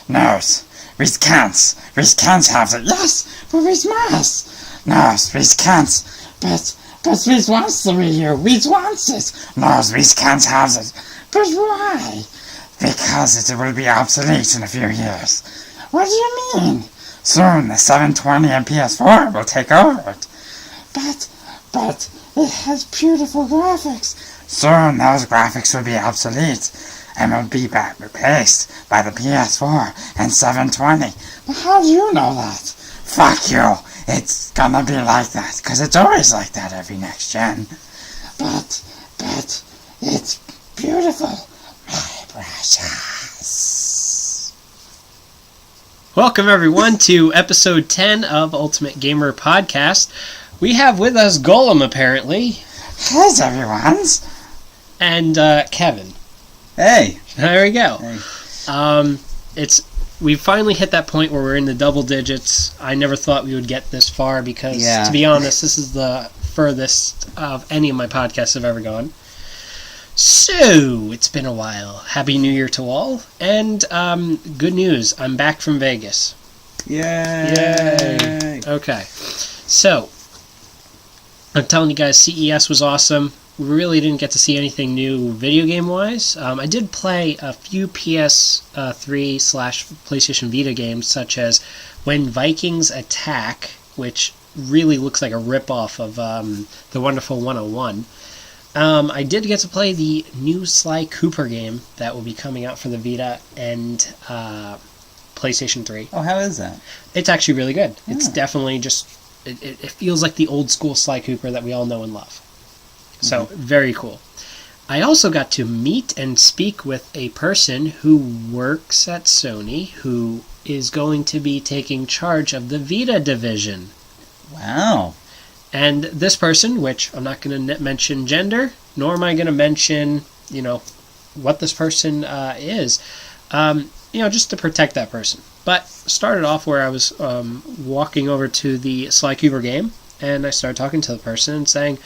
No, we can't. We can't have it. Yes, but we must. No, we can't. But we want the Wii U. We want it. No, we can't have it. But why? Because it will be obsolete in a few years. What do you mean? Soon the 720 and PS4 will take over it. But it has beautiful graphics. Soon those graphics will be obsolete and will be replaced by the PS4 and 720. But how do you know that? Fuck you. It's gonna be like that, because it's always like that every next gen. But it's beautiful, my precious. Welcome everyone to episode 10 of Ultimate Gamer Podcast. We have with us Golem apparently. Hey everyone. And Kevin. Hey. There we go. Hey. We finally hit that point where we're in the double digits. I never thought we would get this far because, to be honest, this is the furthest of any of my podcasts have ever gone. So, it's been a while. Happy New Year to all. And good news, I'm back from Vegas. Yay! Okay. So, I'm telling you guys, CES was awesome. We really didn't get to see anything new video game-wise. I did play a few PS3/PlayStation Vita games, such as When Vikings Attack, which really looks like a rip-off of The Wonderful 101. I did get to play the new Sly Cooper game that will be coming out for the Vita and PlayStation 3. Oh, how is that? It's actually really good. Yeah. It's definitely just... It feels like the old-school Sly Cooper that we all know and love. So, very cool. I also got to meet and speak with a person who works at Sony who is going to be taking charge of the Vita division. Wow. And this person, which I'm not going to mention gender, nor am I going to mention, what this person is, just to protect that person. But started off where I was walking over to the Sly Cooper game, and I started talking to the person and saying,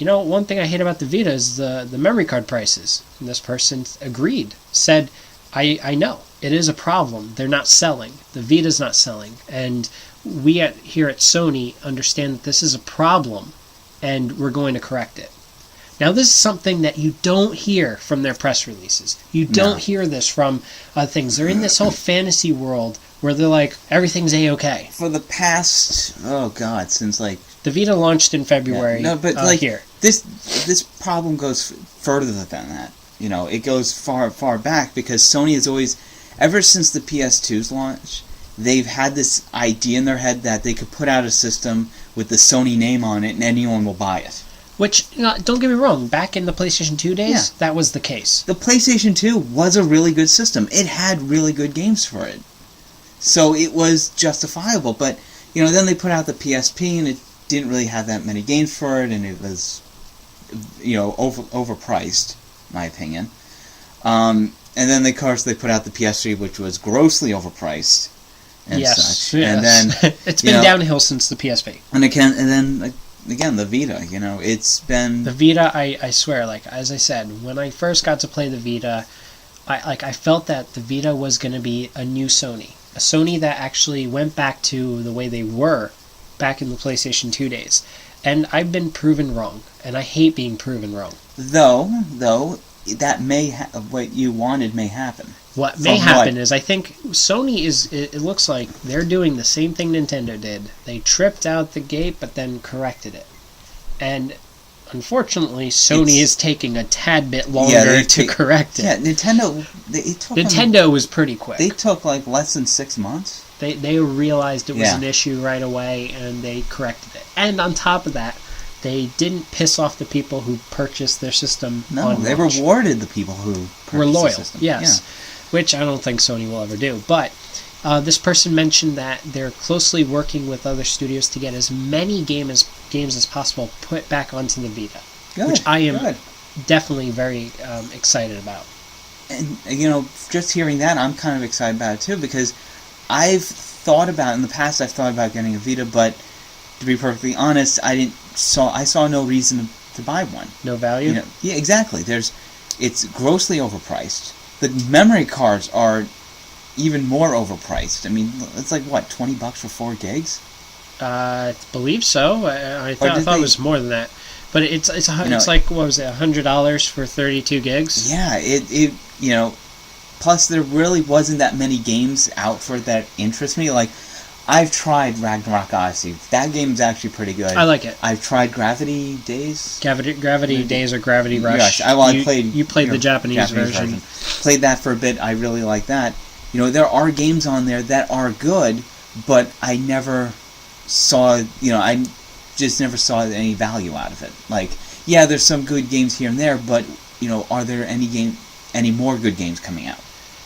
one thing I hate about the Vita is the memory card prices. And this person agreed, said, I know, it is a problem. They're not selling. The Vita's not selling. And we here at Sony understand that this is a problem, and we're going to correct it. Now, this is something that you don't hear from their press releases. You don't hear this from things. They're in this whole fantasy world where they're like, everything's A-okay. For the past, since like... The Vita launched in February here. This problem goes further than that. It goes far back because Sony has always, ever since the PS2's launch, they've had this idea in their head that they could put out a system with the Sony name on it and anyone will buy it. Which, don't get me wrong, back in the PlayStation 2 days, that was the case. The PlayStation 2 was a really good system. It had really good games for it. So it was justifiable. But, then they put out the PSP and it didn't really have that many games for it and it was, overpriced, in my opinion. And then, of course, they put out the PS3, which was grossly overpriced and such. Yes. And then it's been downhill since the PSP. And then the Vita, it's been... The Vita, I swear, as I said, when I first got to play the Vita, I felt that the Vita was going to be a new Sony. A Sony that actually went back to the way they were back in the PlayStation 2 days. And I've been proven wrong, and I hate being proven wrong. Though, that what you wanted may happen. What may happen is I think Sony it looks like they're doing the same thing Nintendo did. They tripped out the gate, but then corrected it. And unfortunately, Sony is taking a tad bit longer to correct it. Yeah, Nintendo was pretty quick. They took less than 6 months. They realized it was an issue right away, and they corrected it. And on top of that, they didn't piss off the people who purchased their system. No, they rewarded the people who were loyal. The system. Yes, which I don't think Sony will ever do. But this person mentioned that they're closely working with other studios to get as many games as possible put back onto the Vita, which I am definitely very excited about. And just hearing that, I'm kind of excited about it too because in the past I've thought about getting a Vita, but to be perfectly honest, I saw no reason to buy one. No value? Yeah, exactly. It's grossly overpriced. The memory cards are even more overpriced. I mean, it's like what, $20 for 4 gigs? I believe so. I thought it was more than that. But it's like, what was it, $100 for 32 gigs? Yeah, it plus there really wasn't that many games out for it that interest me. Like, I've tried Ragnarok Odyssey. That game's actually pretty good. I like it. I've tried Gravity Days. Gravity Days or Gravity Rush. Yes, you played the Japanese version. Played that for a bit. I really like that. There are games on there that are good, but I never saw, I just never saw any value out of it. Like, yeah, there's some good games here and there, but, are there any more good games coming out?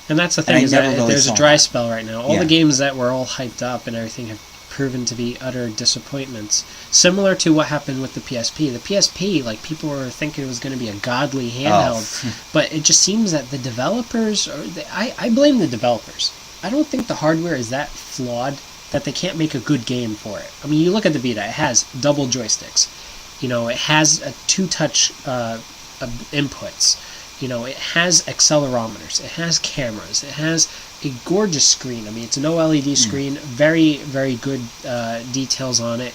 And that's the thing, is that there's a dry spell right now. All the games that were all hyped up and everything have proven to be utter disappointments. Similar to what happened with the PSP. The PSP, like, people were thinking it was going to be a godly handheld, but it just seems that the developers, I blame the developers. I don't think the hardware is that flawed that they can't make a good game for it. I mean, you look at the Vita, it has double joysticks. It has a 2-touch inputs. It has accelerometers, it has cameras, it has a gorgeous screen. I mean, it's an OLED screen, very, very good details on it.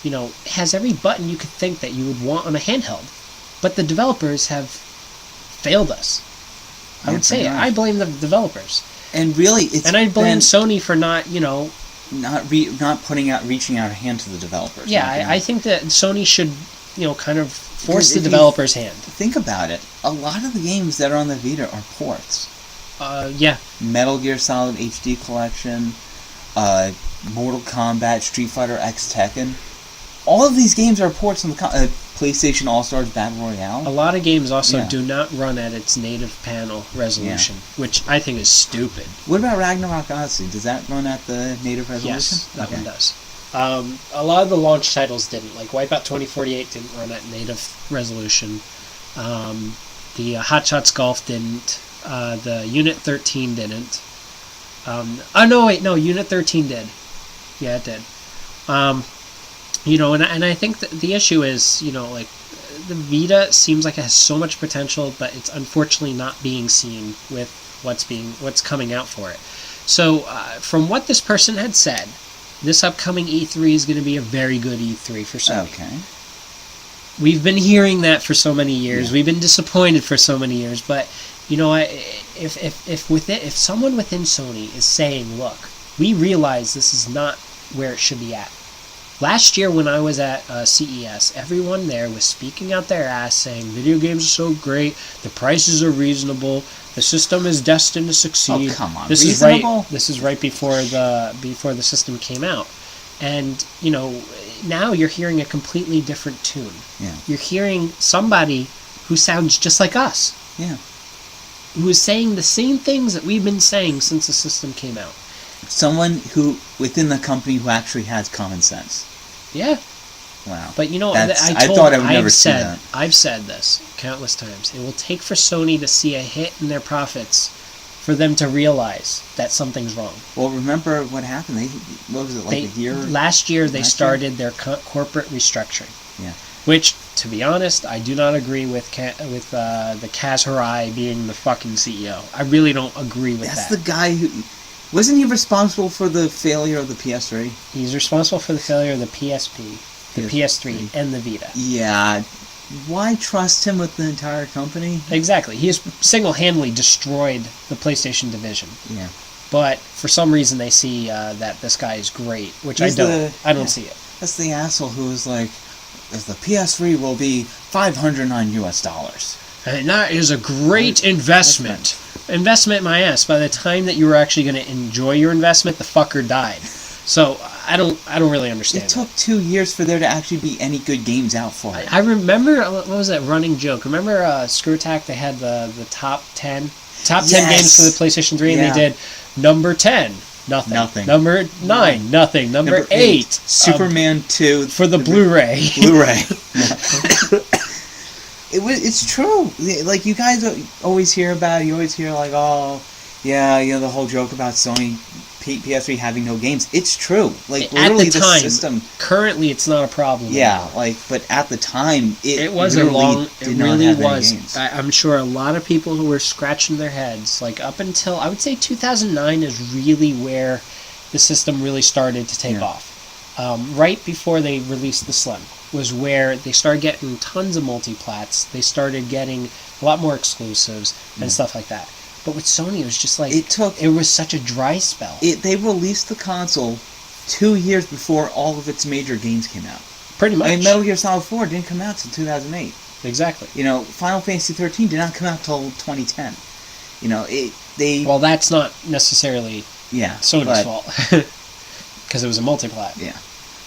It has every button you could think that you would want on a handheld. But the developers have failed us. I would say it. I blame the developers. And really, and I blame Sony for not, reaching out a hand to the developers. Yeah, I think that Sony should, kind of force the developer's hand. Think about it. A lot of the games that are on the Vita are ports. Yeah. Metal Gear Solid HD Collection, Mortal Kombat, Street Fighter X Tekken. All of these games are ports on the PlayStation All-Stars Battle Royale. A lot of games also do not run at its native panel resolution, which I think is stupid. What about Ragnarok Odyssey? Does that run at the native resolution? Yes, that one does. A lot of the launch titles didn't. Like Wipeout 2048 didn't run at native resolution. The Hot Shots Golf didn't. The Unit 13 didn't. Unit 13 did. Yeah, it did. And I think that the issue is, like, the Vita seems like it has so much potential, but it's unfortunately not being seen with what's coming out for it. So, from what this person had said, this upcoming E3 is going to be a very good E3 for Sony. Okay. We've been hearing that for so many years. We've been disappointed for so many years. But if someone within Sony is saying, "Look, we realize this is not where it should be at." Last year when I was at CES, everyone there was speaking out their ass saying, "Video games are so great. The prices are reasonable. The system is destined to succeed." Oh, come on. This reasonable? This is right before the system came out. And, now you're hearing a completely different tune. Yeah. You're hearing somebody who sounds just like us. Yeah. Who is saying the same things that we've been saying since the system came out. Someone who, within the company, who actually has common sense. Yeah. Wow. But I've said this countless times. It will take for Sony to see a hit in their profits for them to realize that something's wrong. Well, remember what happened? A year? Last year, they started their corporate restructuring. Yeah. Which, to be honest, I do not agree with the Kaz Hirai being the fucking CEO. I really don't agree with that. That's the guy who... Wasn't he responsible for the failure of the PS3? He's responsible for the failure of the PSP, the PS3, and the Vita. Yeah. Why trust him with the entire company? Exactly. He has single-handedly destroyed the PlayStation division. Yeah. But for some reason they see that this guy is great, which I don't see it. That's the asshole who is like, the PS3 will be $509. And that is a great investment. Investment my ass. By the time that you were actually going to enjoy your investment, the fucker died. So I don't really understand. It took 2 years for there to actually be any good games out for it. I remember, what was that running joke? Remember Screw Attack? They had the top 10 games for the Playstation 3, and they did number 10. Nothing. Number 9, nothing. Number 8, Superman 2 for the Blu-ray. It's true. Like, you guys always hear about it. You always hear, like, oh, yeah, the whole joke about Sony PS3 having no games. It's true. Like, At literally, the time, system. currently it's not a problem. Yeah, anymore. like, but at the time, It was a literally long. It did not really have any was. games. I'm sure a lot of people who were scratching their heads, like up until I would say 2009 is really where the system really started to take off. Right before they released the Slim was where they started getting tons of multiplats. They started getting a lot more exclusives and stuff like that. But with Sony, it was just like it was such a dry spell. They released the console 2 years before all of its major games came out. Pretty much. I mean, Metal Gear Solid 4 didn't come out until 2008. Exactly. You know, Final Fantasy 13 did not come out until 2010. You know, Well, that's not necessarily Sony's fault. Because it was a multiplat. Yeah.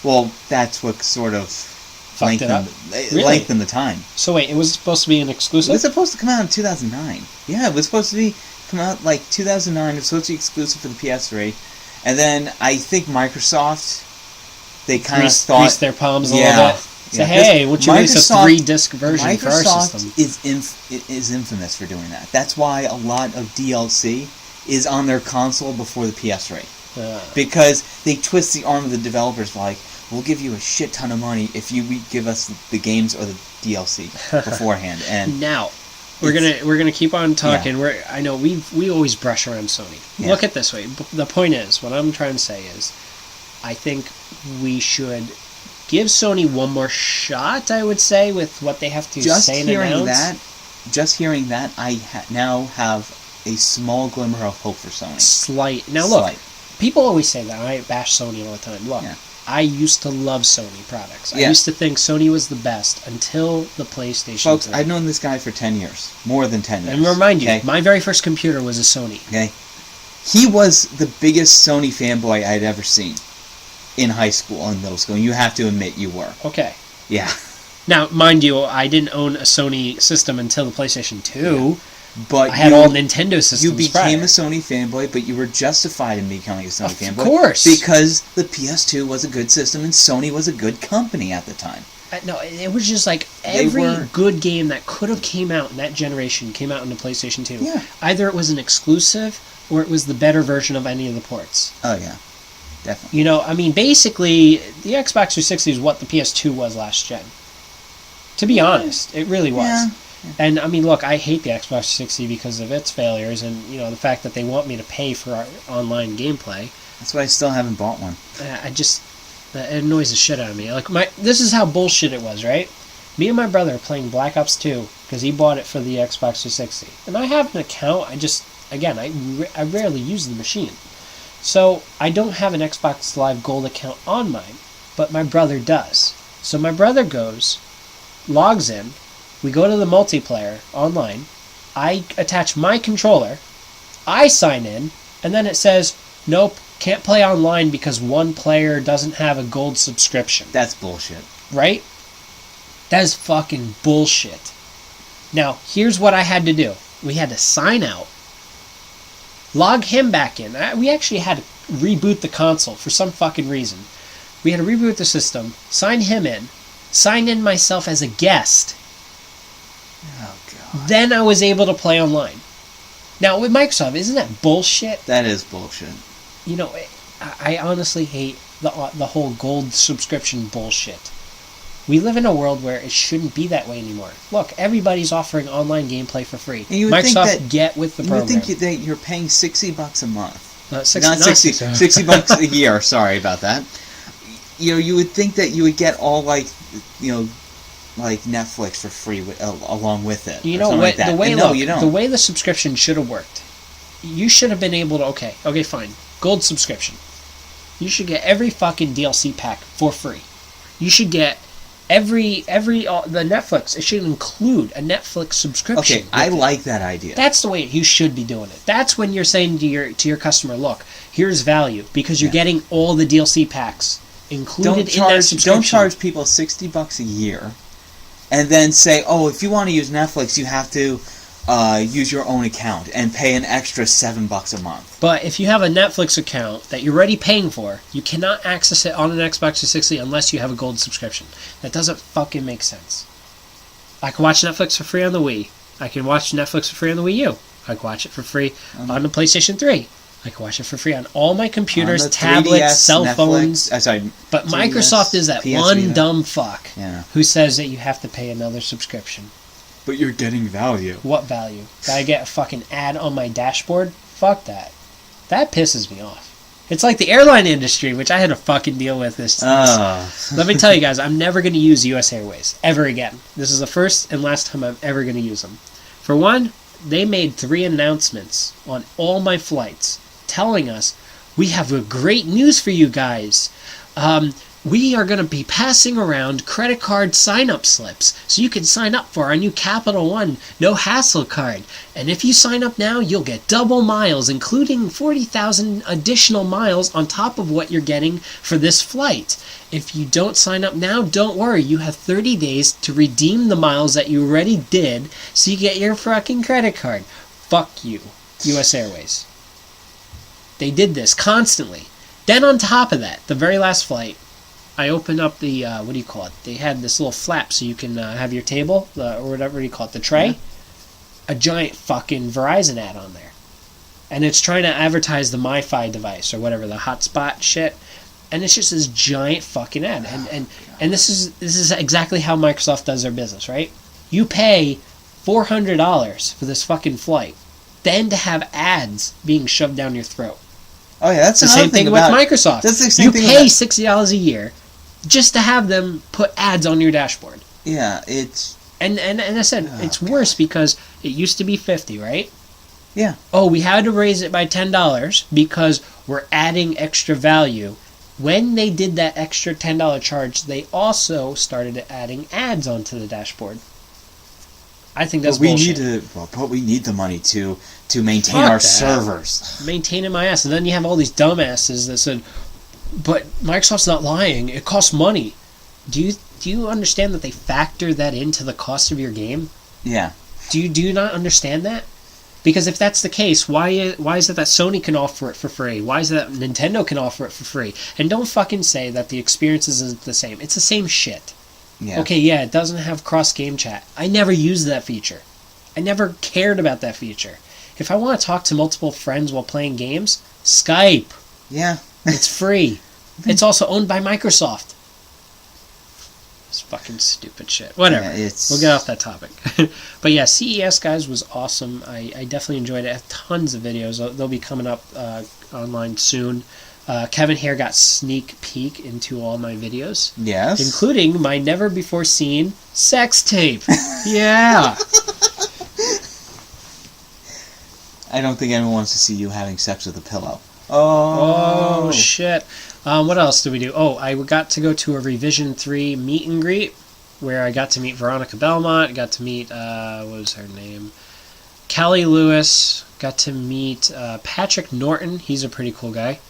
Well, that's what sort of Fucked it up. lengthened the time. So wait, it was supposed to be an exclusive? It was supposed to come out in 2009. Yeah, it was supposed to come out like 2009. It was supposed to be exclusive for the PS3. And then I think Microsoft, they kind of thought... Greased their palms a little bit. Say, hey, why don't you release a 3-disc version for our system? Microsoft is infamous for doing that. That's why a lot of DLC is on their console before the PS3. Because they twist the arm of the developers like, we'll give you a shit ton of money if you give us the games or the DLC beforehand. And now we're gonna keep on talking. Yeah. I know we always brush around Sony. Yeah. Look at it this way. The point is, what I'm trying to say is, I think we should give Sony one more shot. I would say with what they have to say and announce. Just hearing that, I now have a small glimmer of hope for Sony. Slight. Now look, people always say that. I bash Sony all the time. Look. Yeah. I used to love Sony products. I used to think Sony was the best until the PlayStation 3. Folks, I've known this guy for 10 years. More than 10 years. And remind you, my very first computer was a Sony. Okay. He was the biggest Sony fanboy I'd ever seen in high school and middle school. And you have to admit you were. Okay. Yeah. Now, mind you, I didn't own a Sony system until the PlayStation 2. Yeah. But I had all Nintendo systems. You became prior. a Sony fanboy, but you were justified in becoming a Sony fanboy. Of course. Because the PS2 was a good system and Sony was a good company at the time. No, it was just like every good game that could have came out in that generation came out on the PlayStation 2. Yeah. Either it was an exclusive or it was the better version of any of the ports. Oh, yeah. Definitely. You know, I mean, basically, the Xbox 360 is what the PS2 was last gen. To be honest, it really was. Yeah. And I mean, look, I hate the Xbox 360 because of its failures, and you know the fact that they want me to pay for our online gameplay. That's why I still haven't bought one. It annoys the shit out of me. Like this is how bullshit it was, right? Me and my brother are playing Black Ops 2 because he bought it for the Xbox 360, and I have an account. I rarely use the machine, so I don't have an Xbox Live Gold account on mine, but my brother does. So my brother logs in. We go to the multiplayer online, I attach my controller, I sign in, and then it says, nope, can't play online because one player doesn't have a gold subscription. That's bullshit. Right? That is fucking bullshit. Now, here's what I had to do. We had to sign out, log him back in. We actually had to reboot the console for some fucking reason. We had to reboot the system, sign him in, sign in myself as a guest. Oh, God. Then I was able to play online. Now, with Microsoft, isn't that bullshit? That is bullshit. You know, I honestly hate the whole gold subscription bullshit. We live in a world where it shouldn't be that way anymore. Look, everybody's offering online gameplay for free. Microsoft, get with the program. You would think that you're paying $60 a month. Not 60 bucks a year. Sorry about that. You know, you would think that you would get all like Netflix for free along with it. You know what? The way the subscription should have worked. You should have been able to. Okay, fine. Gold subscription. You should get every fucking DLC pack for free. You should get the Netflix. It should include a Netflix subscription. Okay, I like that idea. That's the way you should be doing it. That's when you're saying to your customer, look, here's value because you're getting all the DLC packs included in that subscription. Don't charge people $60 a year, and then say, oh, if you want to use Netflix, you have to use your own account and pay an extra $7 a month. But if you have a Netflix account that you're already paying for, you cannot access it on an Xbox 360 unless you have a gold subscription. That doesn't fucking make sense. I can watch Netflix for free on the Wii. I can watch Netflix for free on the Wii U. I can watch it for free on the PlayStation 3. I can watch it for free on all my computers, On the tablets, 3DS, cell Netflix, phones. sorry, But 3DS, Microsoft is that PS one Vita. dumb fuck Yeah. who says that you have to pay another subscription. But you're getting value. What value? Did I get a fucking ad on my dashboard? Fuck that. That pisses me off. It's like the airline industry, which I had to fucking deal with this. Let me tell you guys, I'm never going to use US Airways ever again. This is the first and last time I'm ever going to use them. For one, they made 3 announcements on all my flights telling us, we have a great news for you guys. We are going to be passing around credit card sign-up slips so you can sign up for our new Capital One no hassle card. And if you sign up now, you'll get double miles, including 40,000 additional miles on top of what you're getting for this flight. If you don't sign up now, don't worry. You have 30 days to redeem the miles that you already did so you get your fucking credit card. Fuck you, US Airways. They did this constantly. Then on top of that, the very last flight, I opened up the, what do you call it? They had this little flap so you can have your table, or whatever you call it, the tray. Yeah. A giant fucking Verizon ad on there. And it's trying to advertise the MiFi device, or whatever, the hotspot shit. And it's just this giant fucking ad. And this is exactly how Microsoft does their business, right? You pay $400 for this fucking flight, then to have ads being shoved down your throat. Oh yeah, that's the same thing with Microsoft. That's the same you thing pay $60 a year just to have them put ads on your dashboard. Yeah, it's and I said it's worse because it used to be $50, right? Yeah. Oh, we had to raise it by $10 because we're adding extra value. When they did that extra $10 charge, they also started adding ads onto the dashboard. I think that's bullshit. But we need the money to maintain our servers. Maintaining my ass. And then you have all these dumbasses that said, but Microsoft's not lying. It costs money. Do you understand that they factor that into the cost of your game? Yeah. Do you not understand that? Because if that's the case, why is it that Sony can offer it for free? Why is it that Nintendo can offer it for free? And don't fucking say that the experience isn't the same. It's the same shit. Yeah. Okay, yeah, it doesn't have cross-game chat. I never used that feature. I never cared about that feature. If I want to talk to multiple friends while playing games, Skype. Yeah. It's free. It's also owned by Microsoft. It's fucking stupid shit. Whatever. Yeah, we'll get off that topic. But yeah, CES, guys, was awesome. I definitely enjoyed it. I have tons of videos. They'll be coming up online soon. Kevin here got sneak peek into all my videos. Yes. Including my never-before-seen sex tape. Yeah. I don't think anyone wants to see you having sex with a pillow. Oh shit. What else did we do? Oh, I got to go to a Revision 3 meet and greet where I got to meet Veronica Belmont. I got to meet, what was her name? Kelly Lewis. Got to meet Patrick Norton. He's a pretty cool guy.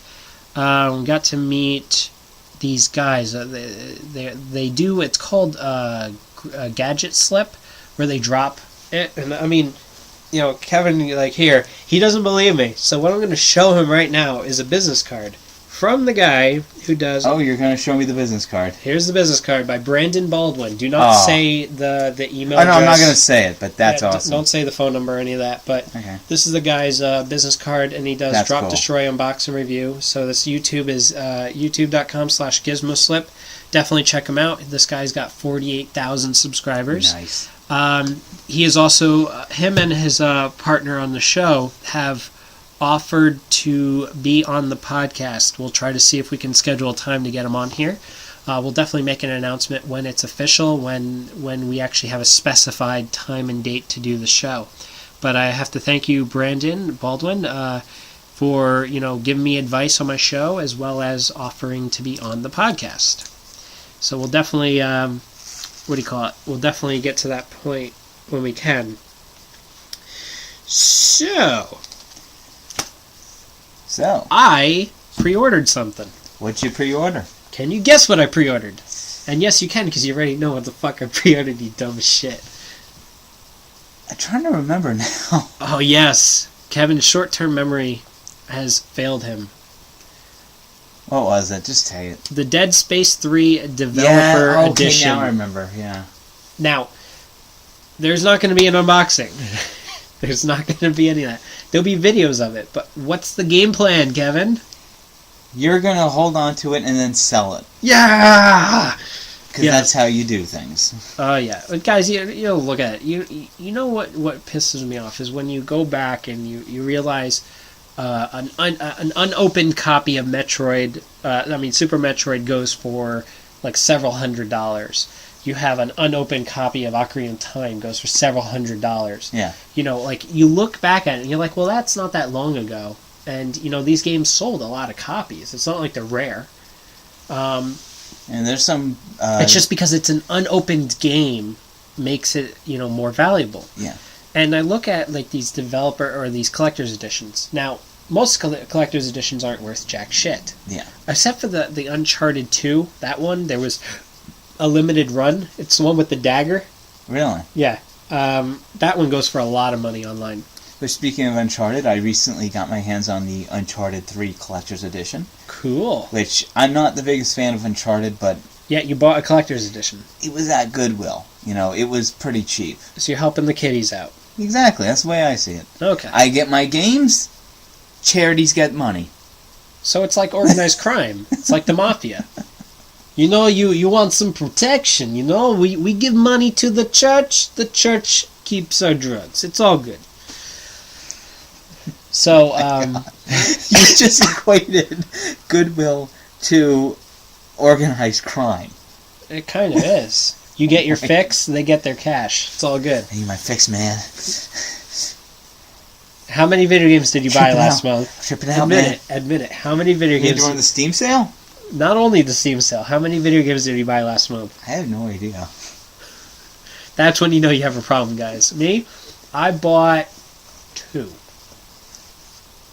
Got to meet these guys. They do, it's called a gadget slip, where they drop it. And I mean, you know, Kevin, like, here, he doesn't believe me. So what I'm going to show him right now is a business card from the guy who does... Oh, you're going to show me the business card. Here's the business card by Brandon Baldwin. Do not say the email address. I'm not going to say it, but that's awesome. Don't say the phone number or any of that. But This is the guy's business card, and he does Drop, Destroy, Unbox, and Review. So this YouTube is youtube.com/gizmoslip. Definitely check him out. This guy's got 48,000 subscribers. Nice. He is also, him and his partner on the show have offered to be on the podcast. We'll try to see if we can schedule a time to get him on here. We'll definitely make an announcement when it's official, when we actually have a specified time and date to do the show. But I have to thank you, Brandon Baldwin, for giving me advice on my show as well as offering to be on the podcast. So we'll definitely... We'll definitely get to that point when we can. So I pre-ordered something. What'd you pre-order? Can you guess what I pre-ordered? And yes, you can, because you already know what the fuck I pre-ordered, you dumb shit. I'm trying to remember now. Oh, yes. Kevin's short-term memory has failed him. What was it? Just say it. The Dead Space 3 Developer Edition. Now I remember, yeah. Now, there's not going to be an unboxing. There's not going to be any of that. There'll be videos of it, but what's the game plan, Kevin? You're going to hold on to it and then sell it. Yeah! Because that's how you do things. Oh, yeah. But guys, you look at it. You know what pisses me off is when you go back and you realize an unopened copy of Metroid, Super Metroid goes for like several $100s. You have an unopened copy of Ocarina of Time goes for several $100s. Yeah. You know, like, you look back at it and you're like, well, that's not that long ago. And, you know, these games sold a lot of copies. It's not like they're rare. And there's some... it's just because it's an unopened game makes it, you know, more valuable. Yeah. And I look at, like, these developer or these collector's editions. Now, most collector's editions aren't worth jack shit. Yeah. Except for the Uncharted 2, that one, there was a limited run. It's the one with the dagger. Really? Yeah. That one goes for a lot of money online. But speaking of Uncharted, I recently got my hands on the Uncharted 3 Collector's Edition. Cool. Which, I'm not the biggest fan of Uncharted, but... Yeah, you bought a collector's edition. It was at Goodwill. You know, it was pretty cheap. So you're helping the kiddies out. Exactly, that's the way I see it. Okay. I get my games, charities get money. So it's like organized crime. It's like the mafia. You know, you want some protection, you know? We give money to the church keeps our drugs. It's all good. So, You just equated Goodwill to organized crime. it kind of is. You get your fix, they get their cash. It's all good. I need my fix, man. How many video games did you buy last month? Tripping out, man. Admit it. How many video games? During the Steam sale? Not only the Steam sale. How many video games did you buy last month? I have no idea. That's when you know you have a problem, guys. Me, I bought 2.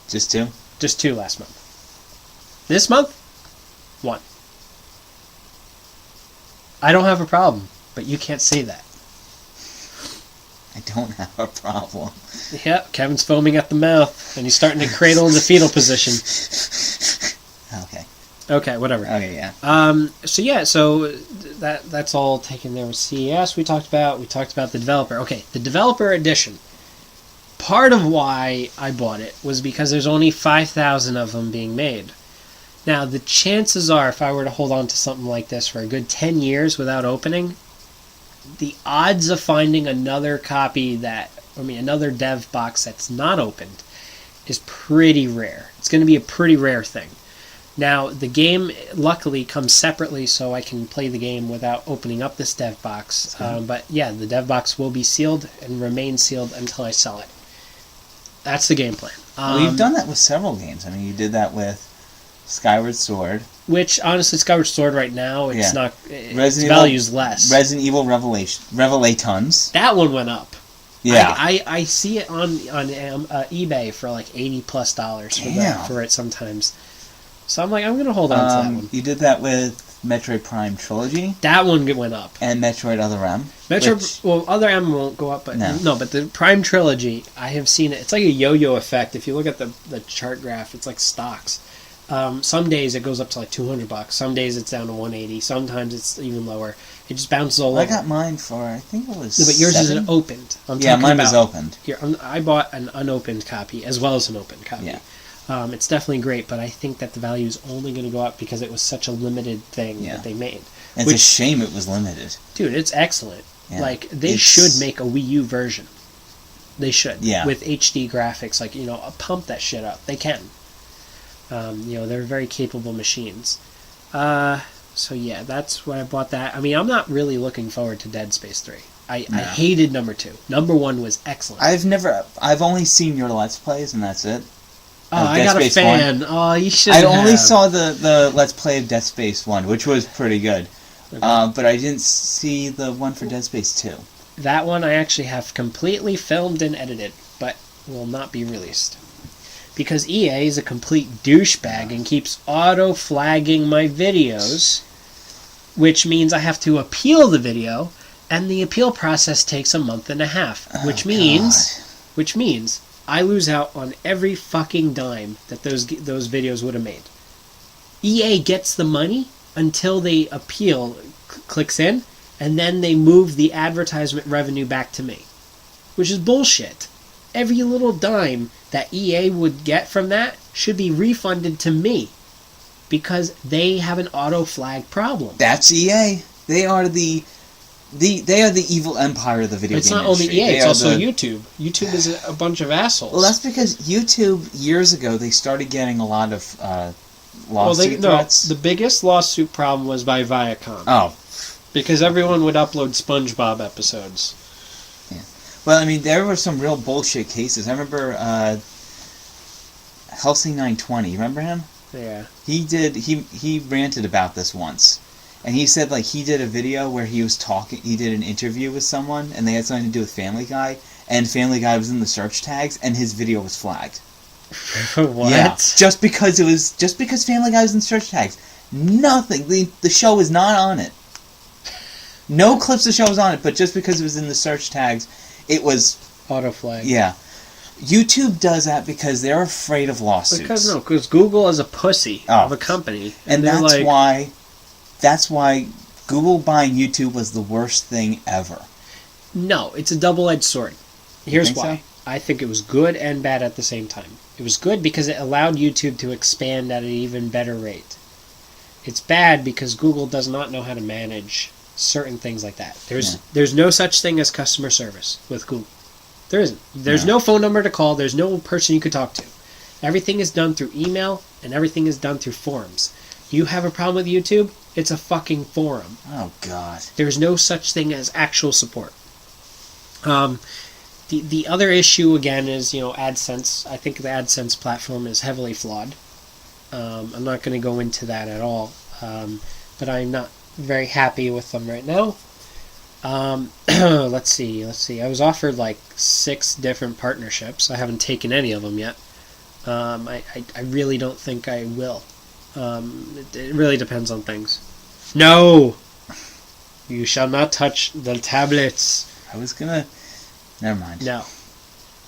Just 2? Just 2 last month. This month, 1. I don't have a problem, but you can't say that. I don't have a problem. Yep, Kevin's foaming at the mouth, and he's starting to cradle in the fetal position. Okay. Okay, whatever. Okay, yeah. So that's all taken there with CES. We talked about the developer. Okay, the developer edition. Part of why I bought it was because there's only 5,000 of them being made. Now, the chances are, if I were to hold on to something like this for a good 10 years without opening, the odds of finding another another dev box that's not opened is pretty rare. It's going to be a pretty rare thing. Now, the game, luckily, comes separately, so I can play the game without opening up this dev box. But yeah, the dev box will be sealed and remain sealed until I sell it. That's the game plan. Well, you've done that with several games. I mean, you did that with Skyward Sword. Which, honestly, Skyward Sword right now, it's not... Its Resident value's less. Resident Evil Revelatons. That one went up. Yeah. I see it on eBay for like $80+ for it sometimes. So I'm like, I'm going to hold on to that one. You did that with Metroid Prime Trilogy. That one went up. And Metroid Other M. Other M won't go up, but no, but the Prime Trilogy, I have seen it. It's like a yo-yo effect. If you look at the chart graph, it's like stocks. Some days it goes up to like $200. Some days it's down to $180. Sometimes it's even lower. It just bounces all over. I got mine for, I think it was No, but yours $7? isn't opened. Mine was opened. I bought an unopened copy as well as an open copy. Yeah. It's definitely great, but I think that the value is only going to go up because it was such a limited thing that they made. It's a shame it was limited. Dude, it's excellent. Yeah. Like, they should make a Wii U version. They should. Yeah. With HD graphics, like, pump that shit up. They can. They're very capable machines. So yeah, that's why I bought that. I mean, I'm not really looking forward to Dead Space 3. I hated number 2. Number 1 was excellent. I've only seen your Let's Plays and that's it. Oh, I got a fan. 1. Oh, you should. I only saw the Let's Play of Dead Space 1, which was pretty good. Okay. But I didn't see the one for Dead Space 2. That one I actually have completely filmed and edited, but will not be released. Because EA is a complete douchebag and keeps auto-flagging my videos, which means I have to appeal the video, and the appeal process takes a month and a half, which means I lose out on every fucking dime that those videos would have made. EA gets the money until they appeal clicks in, and then they move the advertisement revenue back to me, which is bullshit. every little dime that EA would get from that should be refunded to me because they have an auto flag problem. That's EA. They are the evil empire of the video It's game not only industry. EA, They it's are also the- YouTube. YouTube is a bunch of assholes. Well, that's because YouTube, years ago, they started getting a lot of lawsuit threats. The biggest lawsuit problem was by Viacom. Oh. Because everyone would upload SpongeBob episodes. Well, I mean, there were some real bullshit cases. I remember Helsing 920. You remember him? Yeah. He ranted about this once. And he said, like, he did a video where he did an interview with someone, and they had something to do with Family Guy, and Family Guy was in the search tags, and his video was flagged. What? Yeah, just because Family Guy was in search tags. Nothing. The show was not on it. No clips of the show was on it, but just because it was in the search tags, it was... Auto flag. Yeah. YouTube does that because they're afraid of lawsuits. Because Google is a pussy of a company. And that's why Google buying YouTube was the worst thing ever. No, it's a double-edged sword. Here's why. So? I think it was good and bad at the same time. It was good because it allowed YouTube to expand at an even better rate. It's bad because Google does not know how to manage certain things like that. There's no such thing as customer service with Google. There isn't. There's no phone number to call. There's no person you could talk to. Everything is done through email, and everything is done through forums. You have a problem with YouTube, it's a fucking forum. Oh, God. There's no such thing as actual support. The other issue, again, is, AdSense. I think the AdSense platform is heavily flawed. I'm not going to go into that at all. But I'm not very happy with them right now. Let's see. I was offered like 6 different partnerships. I haven't taken any of them yet. I really don't think I will. It really depends on things. No! You shall not touch the tablets. I was gonna... Never mind. No.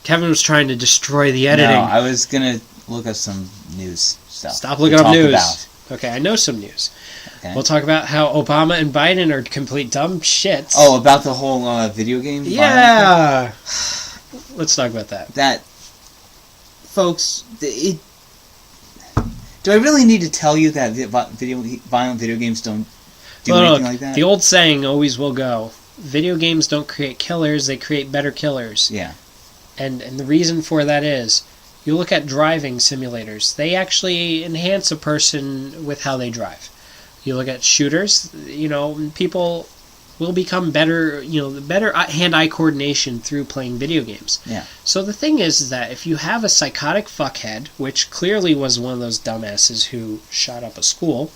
Kevin was trying to destroy the editing. No, I was gonna look up some news stuff. Stop looking up news. Okay, I know some news. Okay. We'll talk about how Obama and Biden are complete dumb shits. Oh, about the whole video game? Yeah! Let's talk about that. That... Folks, do I really need to tell you that violent video games don't do anything like that? The old saying always will go. Video games don't create killers, they create better killers. Yeah. And the reason for that is, you look at driving simulators, they actually enhance a person with how they drive. You look at shooters, people will become better, better hand-eye coordination through playing video games. Yeah. So the thing is that if you have a psychotic fuckhead, which clearly was one of those dumbasses who shot up a school,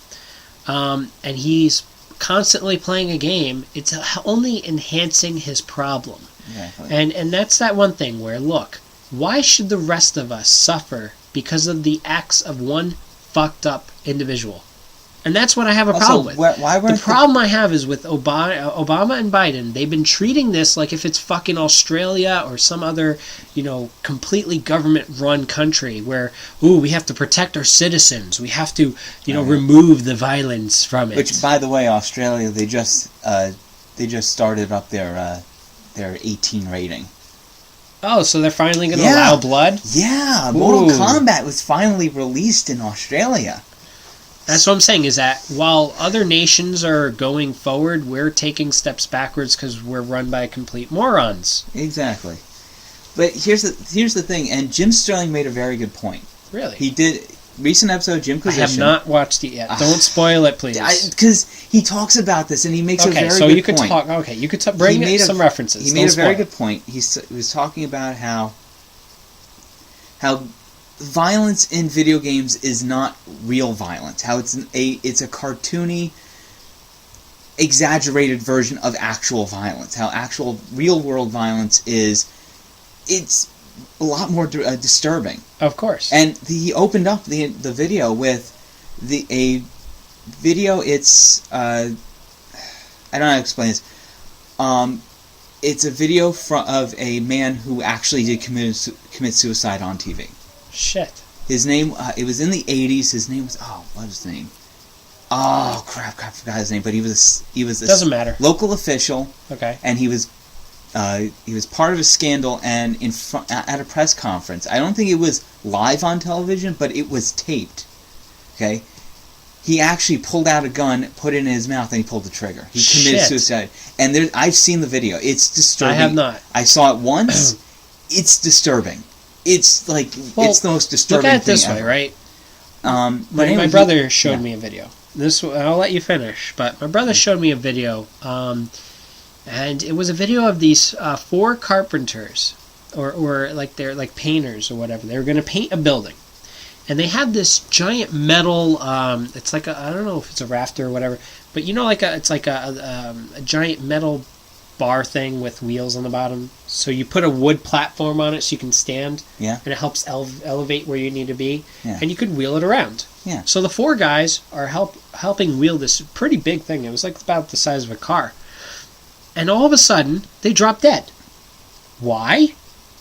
and he's constantly playing a game, it's only enhancing his problem. Exactly. And that's that one thing where, look, why should the rest of us suffer because of the acts of one fucked up individual? And that's what I have a problem with. The problem I have is with Obama and Biden. They've been treating this like if it's fucking Australia or some other, completely government-run country where, we have to protect our citizens. We have to, remove the violence from it. Which, by the way, Australia, they just started up their 18 rating. Oh, so they're finally going to allow blood? Yeah, Mortal Kombat was finally released in Australia. That's what I'm saying, is that while other nations are going forward, we're taking steps backwards because we're run by complete morons. Exactly. But here's the thing, and Jim Sterling made a very good point. Really? He did. Recent episode, Jimquisition. I have not watched it yet. Don't spoil it, please. Because he talks about this, and he makes a very good point. Okay, so you could talk. Okay, you could bring some references. He made a very good point. He was talking about how violence in video games is not real violence. How it's a cartoony, exaggerated version of actual violence. How actual real world violence it's a lot more disturbing. Of course. And he opened up the video with a video. It's I don't know how to explain this. It's a video of a man who actually did commit suicide on TV. Shit. His name, it was in the 80s, his name was, what was his name? Oh, crap, I forgot his name, but he was Doesn't matter. Local official. Okay. And he was he was part of a scandal, and at a press conference. I don't think it was live on television, but it was taped. Okay, he actually pulled out a gun, put it in his mouth, and he pulled the trigger. He committed suicide. And I've seen the video. It's disturbing. I have not. I saw it once. It's disturbing. It's like it's the most disturbing thing ever. Look at it this way, right? But anyway, my brother showed me a video. I'll let you finish, but my brother showed me a video, and it was a video of these 4 carpenters, or like they're like painters or whatever. They were going to paint a building, and they had this giant metal. It's like I don't know if it's a rafter or whatever, but it's like a giant metal bar thing with wheels on the bottom. So you put a wood platform on it so you can stand. Yeah. And it helps elevate where you need to be. Yeah. And you could wheel it around. Yeah. So the 4 guys are helping wheel this pretty big thing. It was like about the size of a car. And all of a sudden, they drop dead. Why?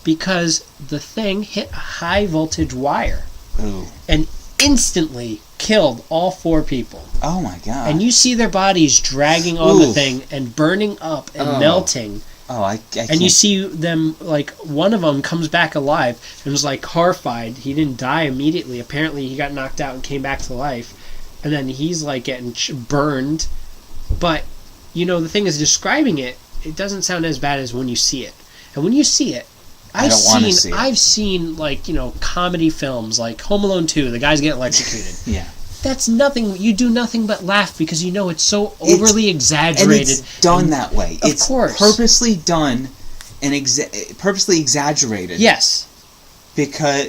Because the thing hit a high voltage wire. Ooh. And instantly killed all 4 people. Oh my god. And you see their bodies dragging on the thing and burning up and melting. Oh, I can't. And you see them, like, one of them comes back alive and was, like, horrified. He didn't die immediately. Apparently, he got knocked out and came back to life. And then he's, like, getting burned. But, the thing is, describing it, it doesn't sound as bad as when you see it. And when you see it, I've seen, like, comedy films, like Home Alone 2, the guys get electrocuted. Yeah. That's nothing. You do nothing but laugh because it's so overly exaggerated. And it's done that way. Of course. Purposely done and purposely exaggerated. Yes. Because,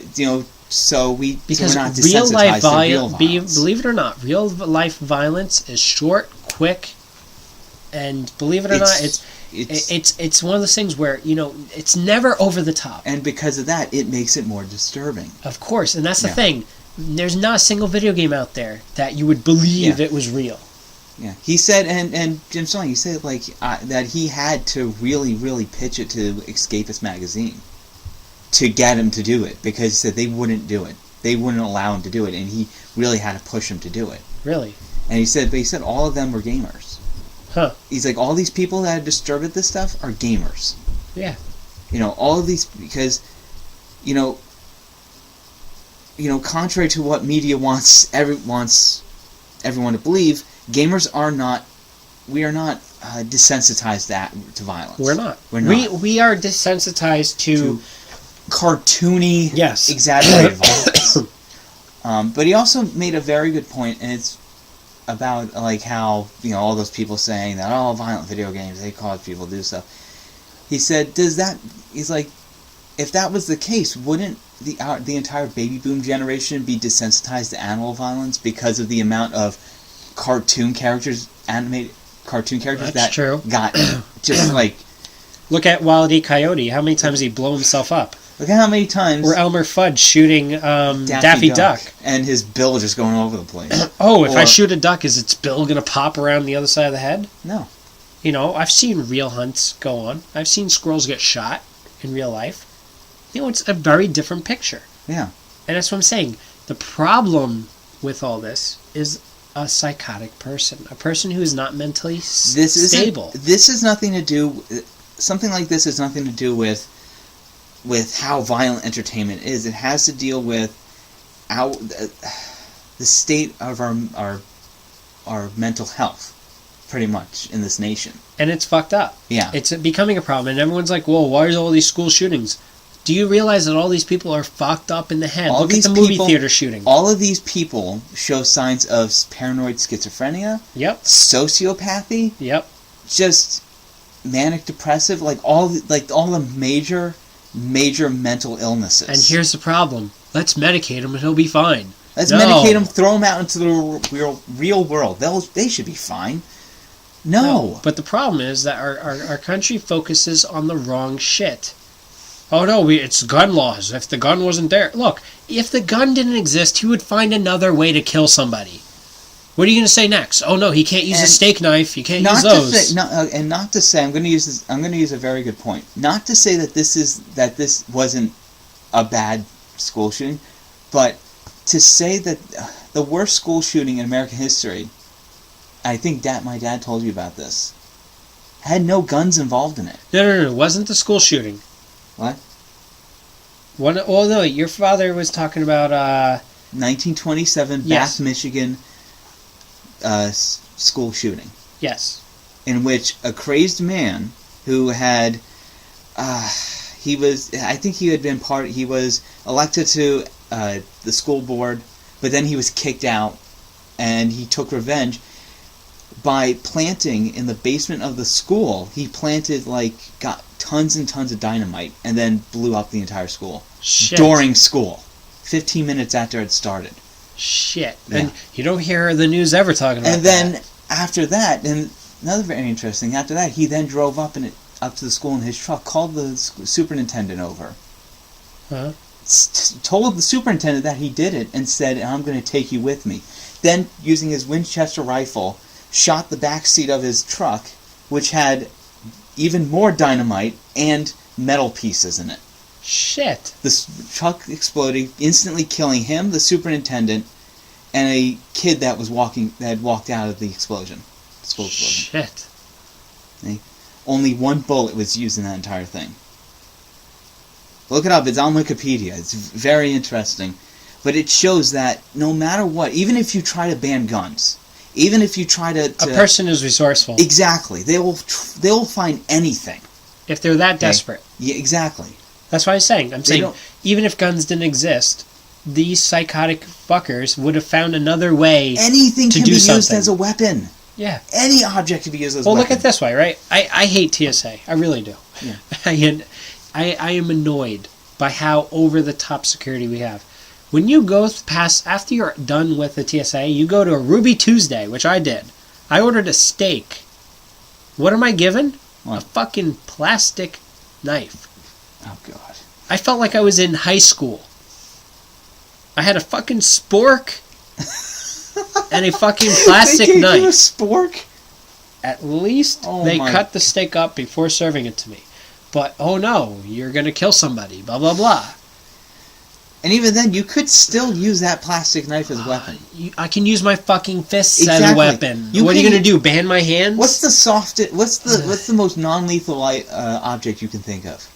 so we're not real life desensitized to real violence. believe it or not, real life violence is short, quick, and believe it or not, it's one of those things where, it's never over the top. And because of that, it makes it more disturbing. Of course, and that's the thing. There's not a single video game out there that you would believe it was real. Yeah, he said, and Jim Sterling, he said that he had to really, really pitch it to Escapist magazine to get him to do it, because he said they wouldn't do it. They wouldn't allow him to do it, and he really had to push him to do it. Really? And he said all of them were gamers. Huh. He's like, all these people that are disturbed at this stuff are gamers. Yeah. All of these, because, contrary to what media wants everyone to believe, gamers are not. We are not desensitized to violence. We're not. We are desensitized to cartoony, exaggerated violence. But he also made a very good point, and it's about like how all those people saying that violent video games, they cause people to do stuff. He said, he's like, if that was the case, wouldn't the entire baby boom generation be desensitized to animal violence because of the amount of animated cartoon characters That's true. Got just like... Look at Wile E. Coyote. How many times did he blow himself up? Look at how many times... Or Elmer Fudd shooting Daffy Duck. And his bill just going all over the place. If I shoot a duck, is its bill going to pop around the other side of the head? No. I've seen real hunts go on. I've seen squirrels get shot in real life. It's a very different picture. Yeah. And that's what I'm saying. The problem with all this is a psychotic person. A person who is not mentally stable. This has nothing to do... Something like this has nothing to do with how violent entertainment is. It has to deal with the state of our mental health, pretty much, in this nation. And it's fucked up. Yeah. It's becoming a problem. And everyone's like, whoa, why are all these school shootings? Do you realize that all these people are fucked up in the head? Look at the movie theater shooting. All of these people show signs of paranoid schizophrenia. Yep. Sociopathy. Yep. Just manic depressive, like all the major mental illnesses. And here's the problem. Let's medicate him and he'll be fine. Let's medicate him, throw him out into the real world. They should be fine. No. But the problem is that our country focuses on the wrong shit. Oh no, it's gun laws. If the gun wasn't there... Look, if the gun didn't exist, he would find another way to kill somebody. What are you going to say next? Oh no, he can't use a steak knife. You can't use those. Not to say, I'm going to use a very good point. Not to say that this wasn't a bad school shooting, but to say that the worst school shooting in American history, I think my dad told you about this, had no guns involved in it. No. It wasn't the school shooting. What? Well, no, your father was talking about 1927 Yes. Bath, Michigan school shooting, yes. in which a crazed man who had he was elected to the school board, but then he was kicked out, and he took revenge by planting in the basement of the school. He got tons and tons of dynamite and then blew up the entire school. Shit. During school, 15 minutes after it started. Shit. Yeah. And you don't hear the news ever talking about And that. then after that, and another very interesting, after that he then drove up to the school in his truck, called the superintendent over, Huh? told the superintendent that he did it, and said, "I'm going to take you with me." Then, using his Winchester rifle, shot the back seat of his truck, which had even more dynamite and metal pieces in it. Shit. The truck exploded, instantly killing him, the superintendent, and a kid that had walked out of the explosion. School explosion. Shit. Only one bullet was used in that entire thing. Look it up. It's on Wikipedia. It's very interesting. But it shows that no matter what, even if you try to ban guns, even if you try to A person is resourceful. exactly, they will find anything. If they're that desperate. Yeah, exactly. That's what I'm saying. I'm saying, don't- even if guns didn't exist, these psychotic fuckers would have found another way. Anything To can do be used something. as a weapon. Yeah. Any object can be used as a Well, weapon. look at it this way, right? I hate TSA. I really do. Yeah. I am annoyed by how over-the-top security we have. When you go past, after you're done with the TSA, you go to a Ruby Tuesday, which I did. I ordered a steak. What am I given? What? A fucking plastic knife. Oh, God. I felt like I was in high school. I had a fucking spork and a fucking plastic They gave knife. you a spork? At least Oh they my cut the steak up before serving it to me. But, oh no, you're going to kill somebody, blah, blah, blah. And even then, you could still use that plastic knife as a weapon. I can use my fucking fists as a Exactly. weapon. You What are you can- going to do, ban my hands? What's the most non-lethal object you can think of?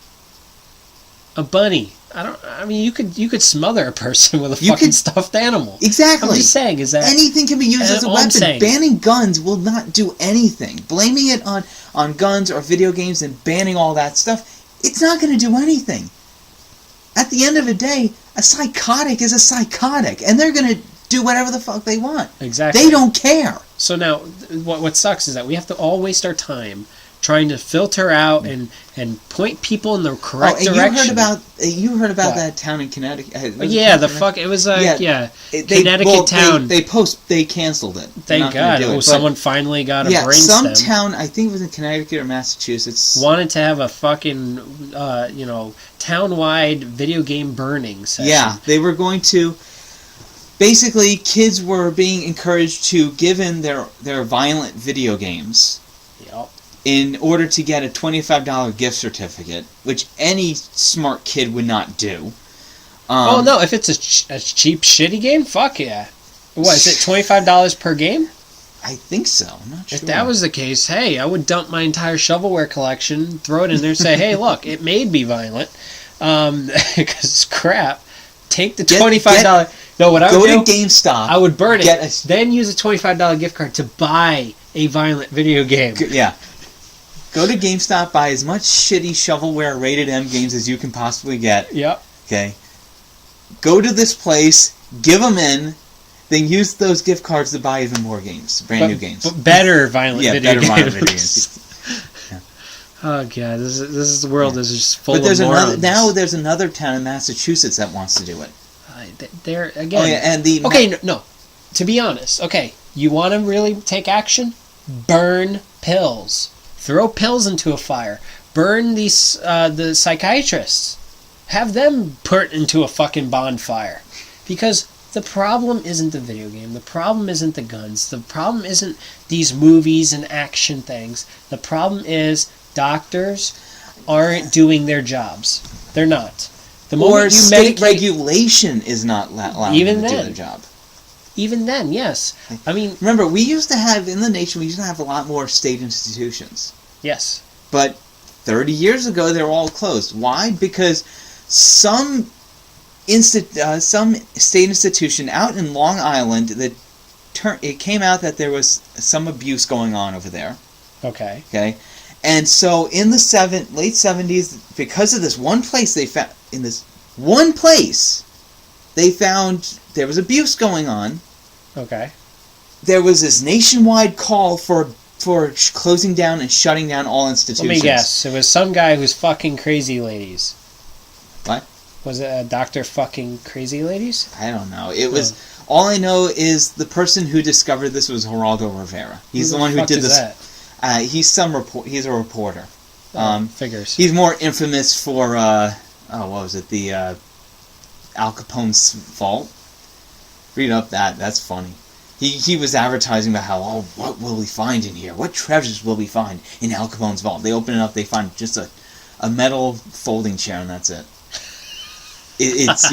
A bunny. I mean, you could smother a person with a You fucking could- stuffed animal. Exactly. I'm just saying, is that... Anything can be used And as a all I'm weapon. saying- Banning guns will not do anything. Blaming it on guns or video games and banning all that stuff, it's not going to do anything. At the end of the day, a psychotic is a psychotic, and they're going to do whatever the fuck they want. Exactly. They don't care. So now, what sucks is that we have to all waste our time trying to filter out and point people in the correct and direction. you heard about What? that town in Connecticut? Yeah, the fuck, it was Connecticut town. They canceled it. They're Thank not gonna God. do it, Oh, but- someone finally got a Yeah, some brainstem. town, I think it was in Connecticut or Massachusetts. Wanted to have a fucking, town-wide video game burning session. Yeah, they were going to. Basically, kids were being encouraged to give in their violent video games Yep. in order to get a $25 gift certificate, which any smart kid would not do. Oh, no, if it's a cheap, shitty game, fuck yeah. What, is it $25 per game? I think so. I'm not sure. If that was the case, hey, I would dump my entire shovelware collection, throw it in there, say, hey, look, it may be violent, because it's crap. Take the $25. No, what I would Go do, to GameStop. I would burn it, get a- then use a $25 gift card to buy a violent video game. Yeah. Go to GameStop, buy as much shitty shovelware rated M games as you can possibly get. Yep. Okay. Go to this place, give them in, then use those gift cards to buy even more games, brand new games. But better violent video better games. violent video games. Oh god, this is the world is just full But there's of morons. there's another town in Massachusetts that wants to do it. They're again. Oh yeah, and the Okay, no. To be honest, okay, you want to really take action? Burn pills. Throw pills into a fire. Burn these the psychiatrists. Have them put into a fucking bonfire. Because the problem isn't the video game. The problem isn't the guns. The problem isn't these movies and action things. The problem is doctors aren't doing their jobs. They're not. The or moment you state medicate, regulation is not allowing Even them to do then. their job. even then, yes. I mean, Remember, we used to have in the nation. We used to have a lot more state institutions. Yes. But 30 years ago, they were all closed. Why? Because some state institution out in Long Island, it came out that there was some abuse going on over there. Okay. Okay. And so in the late 70s, because of this one place they found, they found there was abuse going on. Okay. There was this nationwide call for closing down and shutting down all institutions. Let me guess. It was some guy who's fucking crazy ladies. What? Was it a doctor fucking crazy ladies? I don't know. It was... All I know is the person who discovered this was Geraldo Rivera. He's the one who did this. He's a reporter. Figures. He's more infamous for what was it? The Al Capone's vault. Read up that. That's funny. He was advertising about how, what will we find in here? What treasures will we find in Al Capone's vault? They open it up, they find just a metal folding chair, and that's it. It's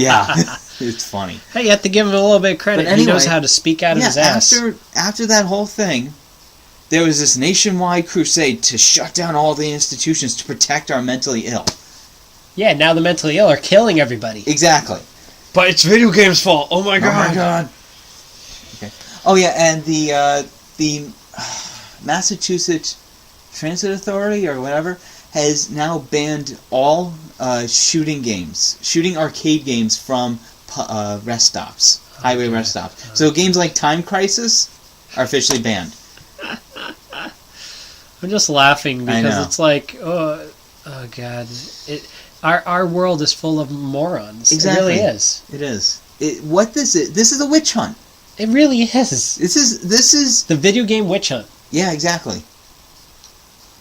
it's funny. Hey, you have to give him a little bit of credit. Anyway, he knows how to speak out of his ass. After that whole thing, there was this nationwide crusade to shut down all the institutions to protect our mentally ill. Yeah, now the mentally ill are killing everybody. Exactly. But it's video games' fault. Oh my god. Oh my god. Okay. Oh yeah, and the Massachusetts Transit Authority or whatever has now banned all shooting arcade games from rest stops, highway rest stops. So games like Time Crisis are officially banned. I'm just laughing because it's like, oh god, our world is full of morons. Exactly. It really is. It is. This is a witch hunt. It really is. This is the video game witch hunt. Yeah, exactly.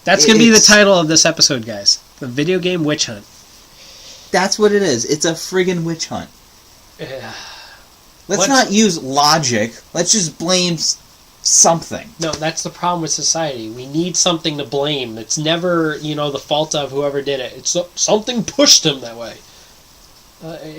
That's going to be the title of this episode, guys. The video game witch hunt. That's what it is. It's a friggin' witch hunt. Let's not use logic. Let's just blame something. No, that's the problem with society. We need something to blame. It's never, the fault of whoever did it. It's something pushed them that way.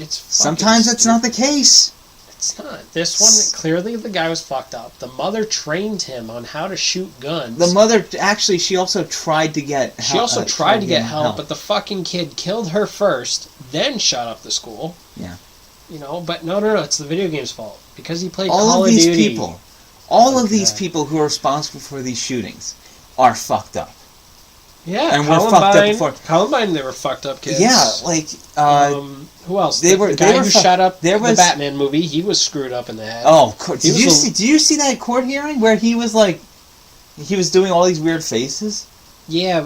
Sometimes that's not the case. It's not. This one, clearly the guy was fucked up. The mother trained him on how to shoot guns. The mother, actually, she also tried to get help. She also tried to get help, but the fucking kid killed her first, then shot up the school. Yeah. But no, it's the video game's fault. Because he played Call of Duty. All of these Okay. people who are responsible for these shootings are fucked up. Yeah, and we're fucked up before. Columbine, they were fucked up kids. Yeah, like who else? They The guy who shot up the was Batman movie. He was screwed up in the head. Oh, did you see that court hearing where he was like, he was doing all these weird faces? Yeah,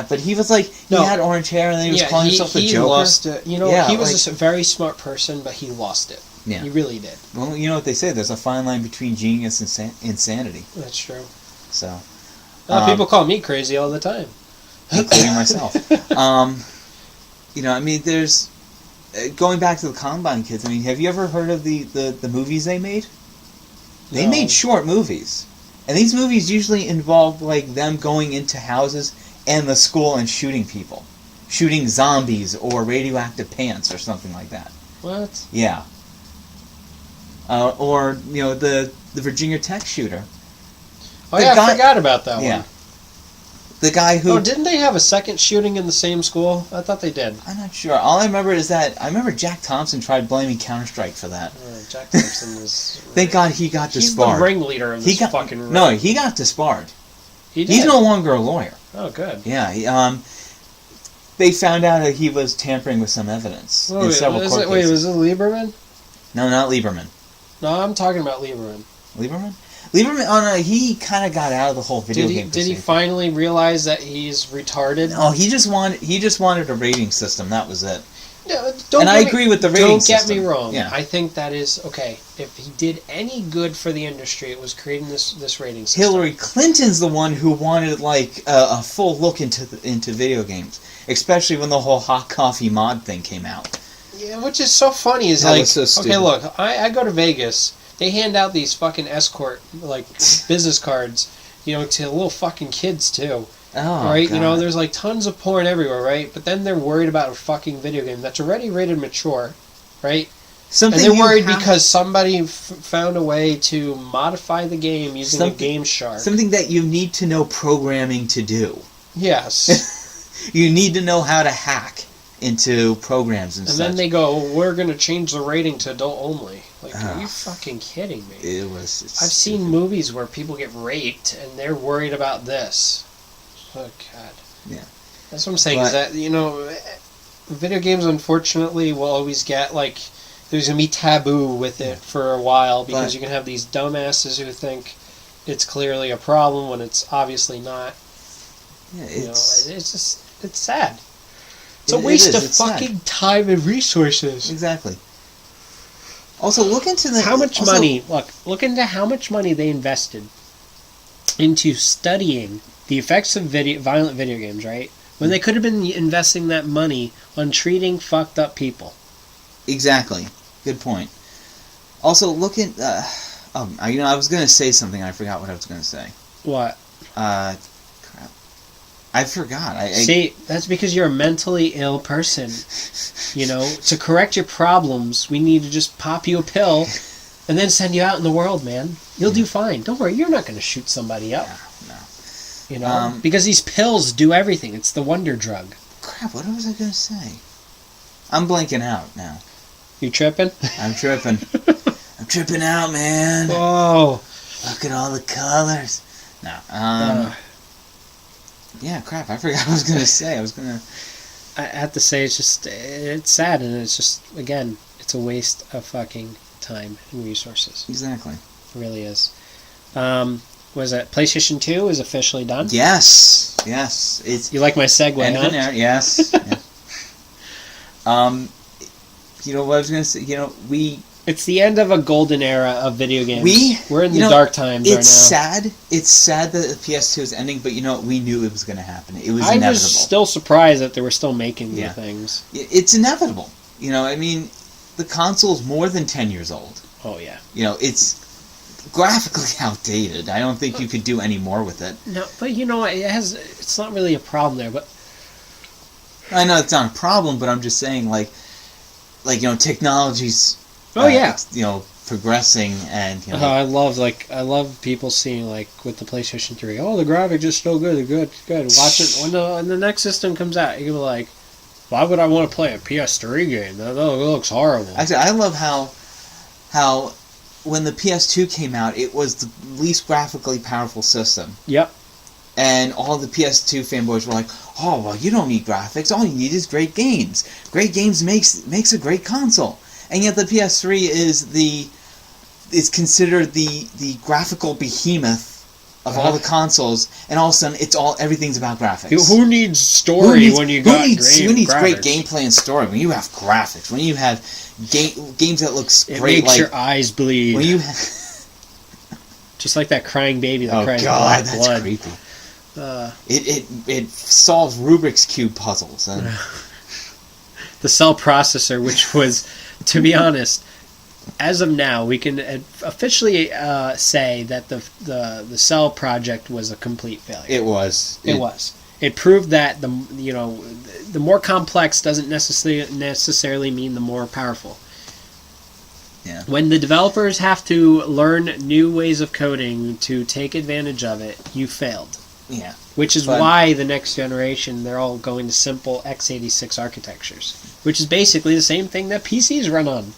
but he was like, he had orange hair and then he was calling himself the Joker. He lost it. He was a very smart person, but he lost it. Yeah, he really did. Well, you know what they say? There's a fine line between genius and insanity. That's true. So, people call me crazy all the time, including myself. There's going back to the Columbine kids. I mean, have you ever heard of the movies they made? They made short movies, and these movies usually involve like them going into houses and the school and shooting people, shooting zombies or radioactive pants or something like that. What? Yeah. Or the Virginia Tech shooter. Oh yeah, I forgot about that one. Yeah. The guy who... Oh, didn't they have a second shooting in the same school? I thought they did. I'm not sure. All I remember is that... I remember Jack Thompson tried blaming Counter-Strike for that. Jack Thompson was... Thank God he got disbarred. He's the ringleader of this fucking ring. No, he got disbarred. He did? He's no longer a lawyer. Oh, good. Yeah, they found out that he was tampering with some evidence in several court cases. Wait, was it Lieberman? No, not Lieberman. No, I'm talking about Lieberman. Lieberman? Lieberman, oh no, he kind of got out of the whole video game. Did he finally realize that he's retarded? No, he just wanted a rating system. That was it. Yeah, I agree with the rating system. Don't get me wrong. Yeah. I think that is okay. If he did any good for the industry, it was creating this rating system. Hillary Clinton's the one who wanted like a full look into video games, especially when the whole hot coffee mod thing came out. Yeah, which is so funny. Is that like, was so stupid. Okay, look, I go to Vegas. They hand out these fucking escort business cards, to little fucking kids too. Oh, right? God. There's like tons of porn everywhere, right? But then they're worried about a fucking video game that's already rated mature, right? And they're worried because somebody found a way to modify the game using a game shark. Something that you need to know programming to do. Yes. You need to know how to hack into programs and And such. then they go, we're going to change the rating to adult only. Like, are you fucking kidding me? It's I've seen movies where people get raped and they're worried about this. Oh, God. Yeah. That's what I'm saying, is that, video games, unfortunately, will always get, like, there's going to be taboo with it for a while because you can have these dumbasses who think it's clearly a problem when it's obviously not. Yeah, it's just, it's sad. It's a waste of fucking time and resources. Exactly. Also, look into look into how much money they invested into studying the effects of violent video games, right? When they could have been investing that money on treating fucked up people. Exactly. Good point. Also, look at... I was going to say something, and I forgot what I was going to say. What? Crap. I forgot. See, that's because you're a mentally ill person. To correct your problems, we need to just pop you a pill and then send you out in the world, man. You'll do fine. Don't worry, you're not going to shoot somebody up. No. Because these pills do everything. It's the wonder drug. Crap, what was I going to say? I'm blanking out now. You tripping? I'm tripping. I'm tripping out, man. Whoa. Look at all the colors. No. Yeah, crap, I forgot what I was going to say. I have to say, it's sad, and it's just, again, it's a waste of fucking time and resources. Exactly. It really is. Was it PlayStation 2 is officially done? Yes. You like my segue, huh? Yes. You know what I was going to say? It's the end of a golden era of video games. We're in the dark times right now. It's sad. It's sad that the PS2 is ending, but we knew it was going to happen. It was inevitable. I was still surprised that they were still making the things. It's inevitable. The console's more than 10 years old. Oh, yeah. It's graphically outdated. I don't think you could do any more with it. No, but it's not really a problem there, but... I know it's not a problem, but I'm just saying, technology's... progressing and I love people seeing with the PlayStation 3. Oh, the graphics are still good. They're good. Watch it when the next system comes out. You're gonna be like, why would I want to play a PS3 game? That looks horrible. Actually, I love how when the PS2 came out, it was the least graphically powerful system. Yep. And all the PS2 fanboys were like, "Oh, well, you don't need graphics. All you need is great games. Great games makes a great console." And yet the PS3 is considered the graphical behemoth of all the consoles, and all of a sudden everything's about graphics. Who needs story when you got Who needs great gameplay and story when you have graphics? When you have games that looks great, it makes your eyes bleed. When you just like that crying baby that cries black blood. That's creepy. It solves Rubik's Cube puzzles. And the cell processor, which was, to be honest, as of now, we can officially say that the Cell project was a complete failure. It was. It proved that the more complex doesn't necessarily mean the more powerful. Yeah. When the developers have to learn new ways of coding to take advantage of it, you failed. Yeah. Which is why the next generation, they're all going to simple x86 architectures, which is basically the same thing that PCs run on.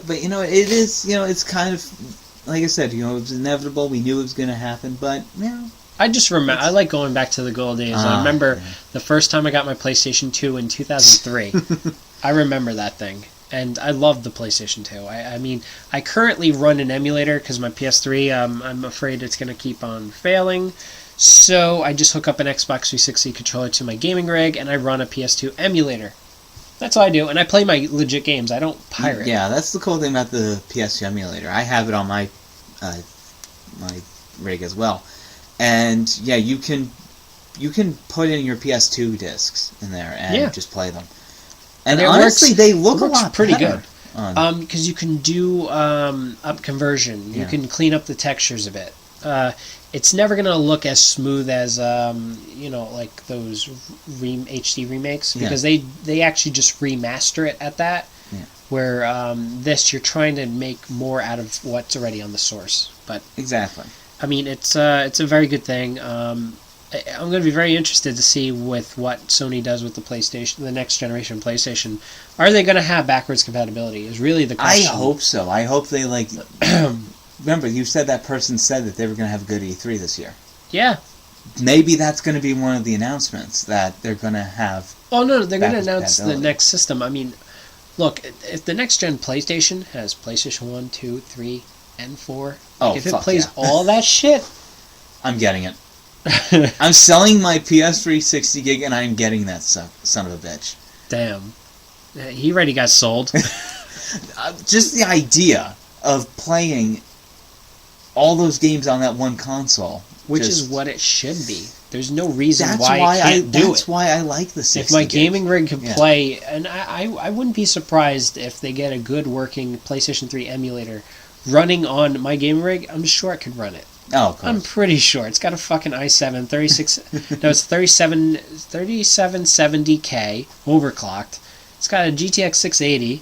But, it is, it's kind of, like I said, it was inevitable. We knew it was going to happen, but, I just remember, I like going back to the good old days. I remember the first time I got my PlayStation 2 in 2003. I remember that thing. And I loved the PlayStation 2. I mean, I currently run an emulator because my PS3, I'm afraid it's going to keep on failing. So I just hook up an Xbox 360 controller to my gaming rig, and I run a PS2 emulator. That's all I do, and I play my legit games. I don't pirate. Yeah, that's the cool thing about the PS2 emulator. I have it on my my rig as well, and yeah, you can put in your PS2 discs in there and just play them. And honestly, they look a lot pretty better. Good. Because you can do up conversion. You can clean up the textures a bit. It's never going to look as smooth as, like those HD remakes, because they actually just remaster it at that, where this, you're trying to make more out of what's already on the source. But exactly. I mean, it's a very good thing. I'm going to be very interested to see with what Sony does with the PlayStation, the next generation PlayStation. Are they going to have backwards compatibility? Is really the question. I hope so. I hope they like. Remember, you said that person said that they were going to have a good E3 this year. Yeah. Maybe that's going to be one of the announcements that they're going to have. Oh no, they're going to backwards announce the compatibility. next system. I mean, look, if the next gen PlayStation has PlayStation 1, 2, 3, and 4, Oh, if it fuck plays yeah. all that shit, I'm getting it. I'm selling my PS3 60 gig and I'm getting that son of a bitch. damn, he already got sold. Just the idea of playing all those games on that one console. Which just- is what it should be. There's no reason That's why it can't do That's it. why I like the 60 If my gig. gaming rig could Yeah. play, and I wouldn't be surprised if they get a good working PlayStation 3 emulator running on my gaming rig, I'm sure it could run it. Oh, of course. I'm pretty sure. It's got a fucking i7 it's 3770K overclocked. It's got a GTX 680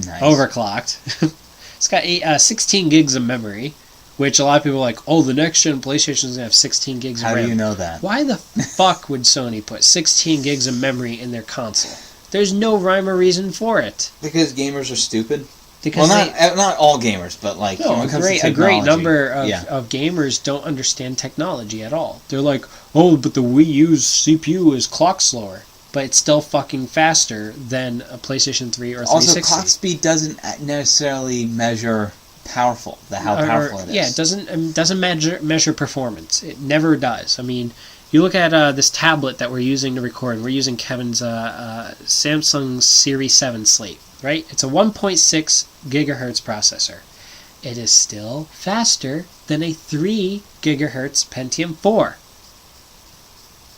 Nice. overclocked. It's got 16 gigs of memory, which a lot of people are like, oh, the next gen PlayStation is going to have 16 gigs How of RAM. do you know that? Why the fuck would Sony put 16 gigs of memory in their console? There's no rhyme or reason for it. Because gamers are stupid. Because Well, not all gamers, but like no, when it comes to a great technology. number of, Yeah. of gamers don't understand technology at all. They're like, oh, but the Wii U's CPU is clock slower. But it's still fucking faster than a PlayStation 3 or 360. Also, clock speed doesn't necessarily measure how powerful it is. Yeah, it doesn't measure performance. It never does. I mean, you look at this tablet that we're using to record. We're using Kevin's Samsung Series 7 Slate, right? It's a 1.6 gigahertz processor. It is still faster than a 3 gigahertz Pentium 4.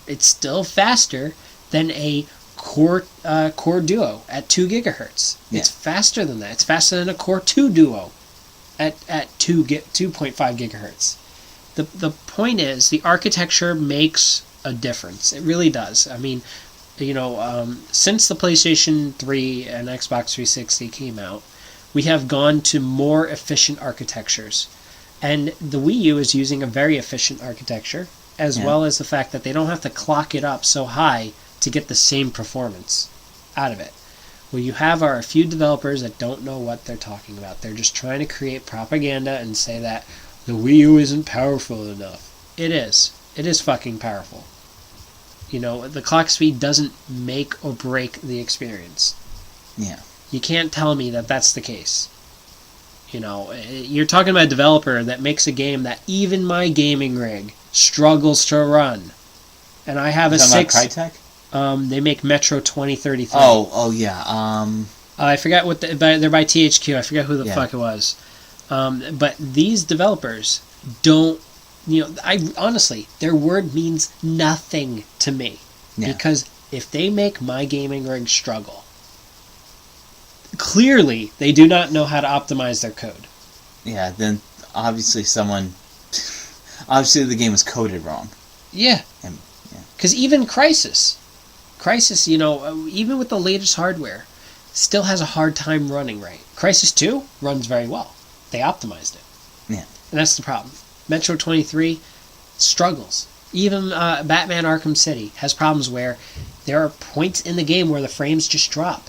It's still faster than a Core Duo at 2 gigahertz. Yeah. It's faster than that. It's faster than a Core 2 Duo at 2.5 gigahertz. The point is, the architecture makes a difference. It really does. I mean, since the PlayStation 3 and Xbox 360 came out, we have gone to more efficient architectures. And the Wii U is using a very efficient architecture, as well as the fact that they don't have to clock it up so high to get the same performance out of it. What you have are a few developers that don't know what they're talking about. They're just trying to create propaganda and say that the Wii U isn't powerful enough. It is. It is fucking powerful. The clock speed doesn't make or break the experience. Yeah. You can't tell me that that's the case. You're talking about a developer that makes a game that even my gaming rig struggles to run. And I have a 6... Crytek? They make Metro 2033. Oh yeah. I forgot what they're by THQ. I forgot who the Yeah. fuck it was. But these developers don't, honestly, their word means nothing to me. Yeah. Because if they make my gaming rig struggle, clearly they do not know how to optimize their code. Yeah. Then obviously the game was coded wrong. Yeah. And, yeah. Because even Crysis, even with the latest hardware, still has a hard time running right. Crysis 2 runs very well. They optimized it. Yeah. And that's the problem. Metro 23 struggles. Even Batman Arkham City has problems where there are points in the game where the frames just drop.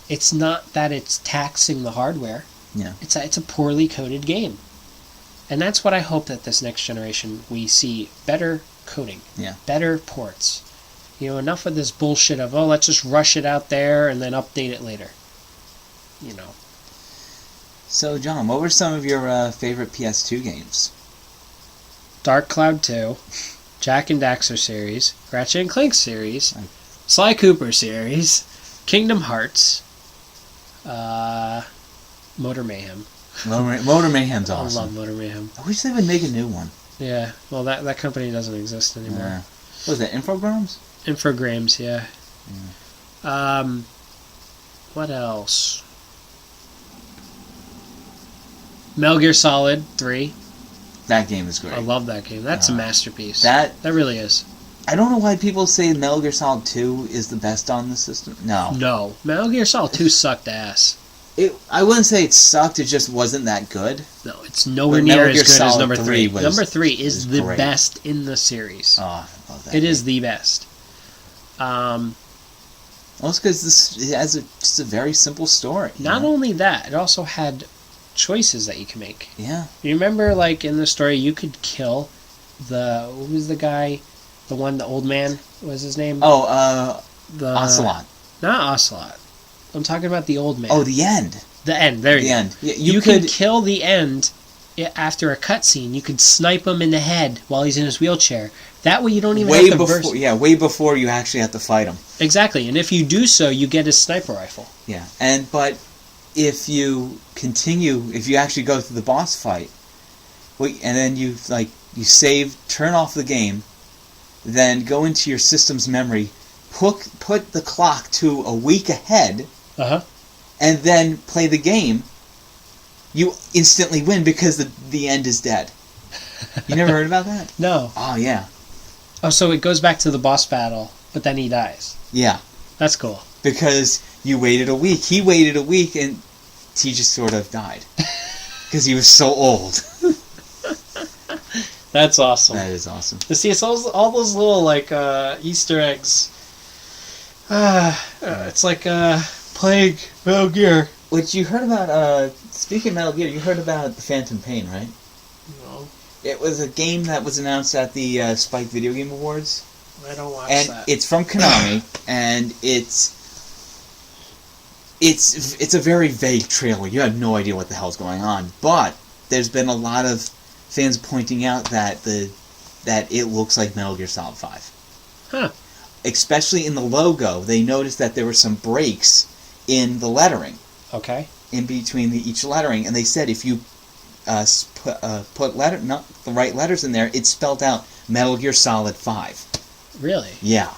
It's not that it's taxing the hardware. Yeah. It's a poorly coded game. And that's what I hope that this next generation we see better coding. Yeah. Better ports. Enough of this bullshit of, let's just rush it out there and then update it later. So, John, what were some of your favorite PS2 games? Dark Cloud 2, Jack and Daxter series, Ratchet and Clank series, Sly Cooper series, Kingdom Hearts, Motor Mayhem. Motor Mayhem's I awesome. love Motor Mayhem. I wish they would make a new one. Yeah, well, that company doesn't exist anymore. Yeah. What was that, Infogrames? Infogrames, yeah. What else? Metal Gear Solid 3. That game is great. I love that game. That's a masterpiece. That really is. I don't know why people say Metal Gear Solid 2 is the best on the system. No. No. Metal Gear Solid 2 sucked ass. I wouldn't say it sucked. It just wasn't that good. No, it's nowhere But near Metal as Gear good as Solid number 3. 3 Number 3 is was the great. best in the series. Oh, I love that. It game. is the best. Well, it's because it has just a very simple story. Not only that, it also had choices that you can make. Yeah. You remember, like, in the story, you could kill who was the guy? The old man, what was his name? Oh, the Ocelot. Not Ocelot. I'm talking about the old man. Oh, the end. The end, there you The go. end. Yeah, You could kill the end after a cutscene. You could snipe him in the head while he's in his wheelchair. That way you don't even have to burst. Yeah, way before you actually have to fight him. Exactly, and if you do so, you get his sniper rifle. Yeah, but if you continue, if you actually go through the boss fight, and then you save, turn off the game, then go into your system's memory, put the clock to a week ahead, and then play the game, you instantly win because the end is dead. You never heard about that? No. Oh, yeah. Oh, so it goes back to the boss battle, but then he dies. Yeah. That's cool. Because you waited a week. He waited a week, and he just sort of died. Because he was so old. That's awesome. That is awesome. You see, it's all those little, like, Easter eggs. It's like playing Metal Gear. What you heard about, speaking of Metal Gear, you heard about the Phantom Pain, right? No. It was a game that was announced at the Spike Video Game Awards. I don't watch and that. It's from Konami, and it's a very vague trailer. You have no idea what the hell's going on. But there's been a lot of fans pointing out that it looks like Metal Gear Solid 5. Huh. Especially in the logo, they noticed that there were some breaks in the lettering. Okay. In between each lettering, and they said if you put not the right letters in there, it spelled out Metal Gear Solid 5. Really? Yeah.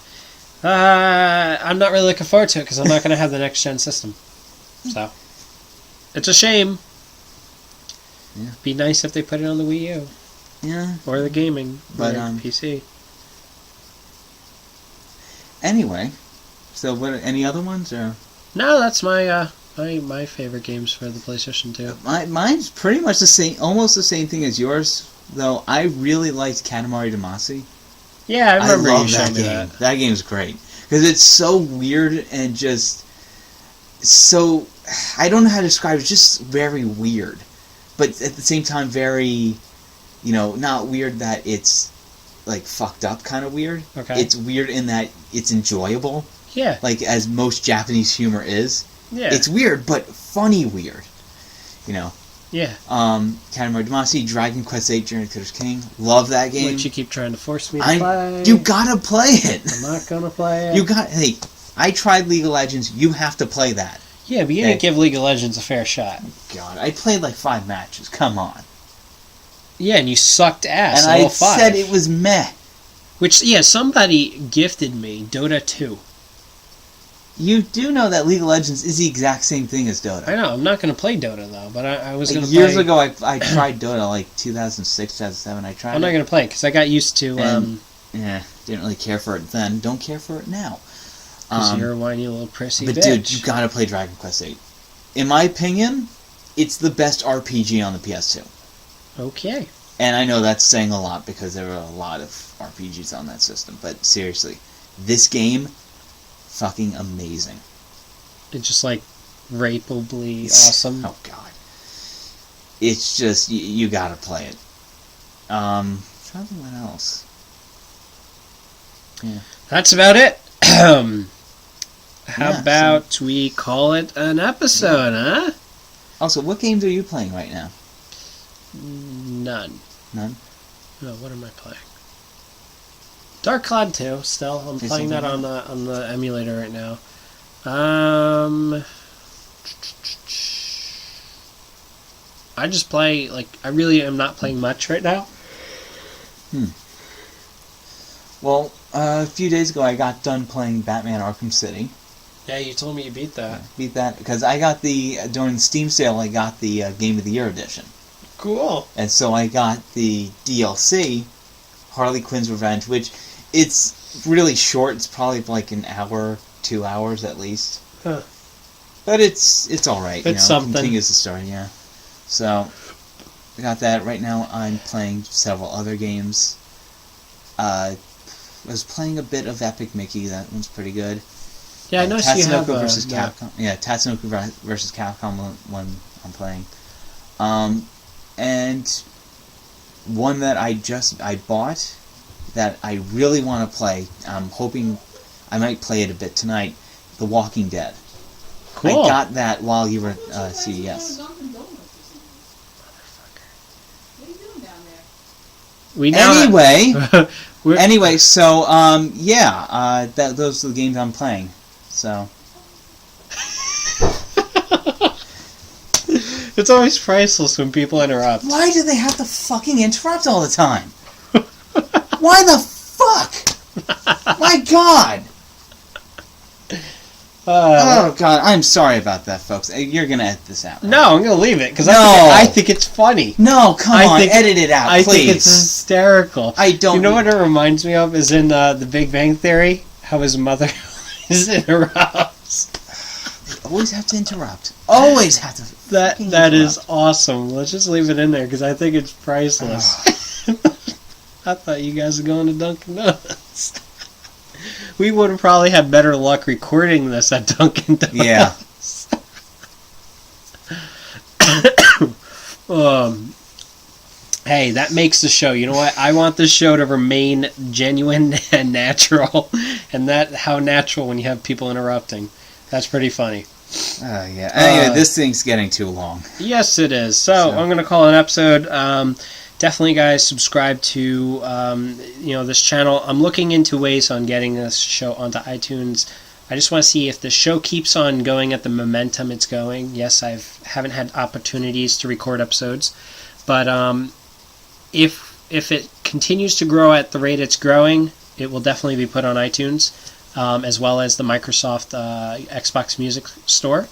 I'm not really looking forward to it because I'm not going to have the next gen system. So it's a shame. Yeah. Be nice if they put it on the Wii U. Yeah. Or the gaming. But or PC. Anyway, so what? Any other ones or? No, that's my my favorite games for the PlayStation 2. Mine's pretty much the same, almost the same thing as yours. Though I really liked Katamari Damacy. Yeah, I remember love you showing me game. that. That game's great because it's so weird and just so I don't know how to describe it. It's just very weird, but at the same time very, not weird that it's like fucked up kind of weird. Okay. It's weird in that it's enjoyable. Yeah. Like as most Japanese humor is. Yeah. It's weird, but funny weird. Yeah. Katamari Damacy, Dragon Quest VIII, Journey to the King. Love that game. Which you keep trying to force me to play. You gotta play it. I'm not gonna play it. Hey, I tried League of Legends. You have to play that. Yeah, but you didn't give League of Legends a fair shot. God, I played like 5 matches. Come on. Yeah, and you sucked ass And all I 5. said it was meh. Which, yeah, somebody gifted me Dota 2. You do know that League of Legends is the exact same thing as Dota. I know, I'm not going to play Dota, though, but I was going to play... Years play... ago, I tried Dota, like 2006, 2007, I tried I'm not going to play it, because I got used to... yeah, didn't really care for it then. Don't care for it now. Because you're a whiny little prissy But bitch. dude, you gotta play Dragon Quest VIII. In my opinion, it's the best RPG on the PS2. Okay. And I know that's saying a lot because there are a lot of RPGs on that system. But seriously, this game, fucking amazing. It's just like rapeably awesome. Oh god. It's just, you gotta play it. Trying to think what else. Yeah. That's about it. How about we call it an episode, huh? Also, what games are you playing right now? None. None? No, what am I playing? Dark Cloud 2, still. I'm playing that on the emulator right now. I just play, I really am not playing much right now. Well, a few days ago I got done playing Batman Arkham City. Yeah, you told me you beat that. Beat that, because I got during the Steam sale, I got the Game of the Year edition. Cool. And so I got the DLC, Harley Quinn's Revenge, which it's really short. It's probably like an hour, 2 hours at least. Huh. But it's all right. It's something. Continues the story, yeah. So I got that. Right now I'm playing several other games. I was playing a bit of Epic Mickey. That one's pretty good. Yeah, I noticed you have versus Capcom. Yeah, Tatsunoko versus Capcom one I'm playing. And one that I bought that I really want to play. I'm hoping I might play it a bit tonight. The Walking Dead. Cool. I got that while you were at CES. We now Anyway, so those are the games I'm playing. So it's always priceless when people interrupt. why do they have to fucking interrupt all the time? Why the fuck? My God. Oh God, I'm sorry about that, folks. You're gonna edit this out. Right? No, I'm gonna leave it because No. I think it's funny. No, come on, edit it out, I please. think it's hysterical. I don't. You know what it reminds me of is in The Big Bang Theory, how his mother interrupts. They always have to interrupt. Always have to. That interrupt. is awesome. Let's just leave it in there because I think it's priceless. I thought you guys were going to Dunkin' Donuts. We would have probably had better luck recording this at Dunkin' Donuts. Yeah. Hey, that makes the show. You know what? I want this show to remain genuine and natural. And that how natural when you have people interrupting. That's pretty funny. Yeah. Anyway, this thing's getting too long. Yes, it is. So I'm going to call it an episode. Definitely, guys, subscribe to this channel. I'm looking into ways on getting this show onto iTunes. I just want to see if the show keeps on going at the momentum it's going. Yes, I haven't had opportunities to record episodes, but if it continues to grow at the rate it's growing, it will definitely be put on iTunes, as well as the Microsoft Xbox Music Store.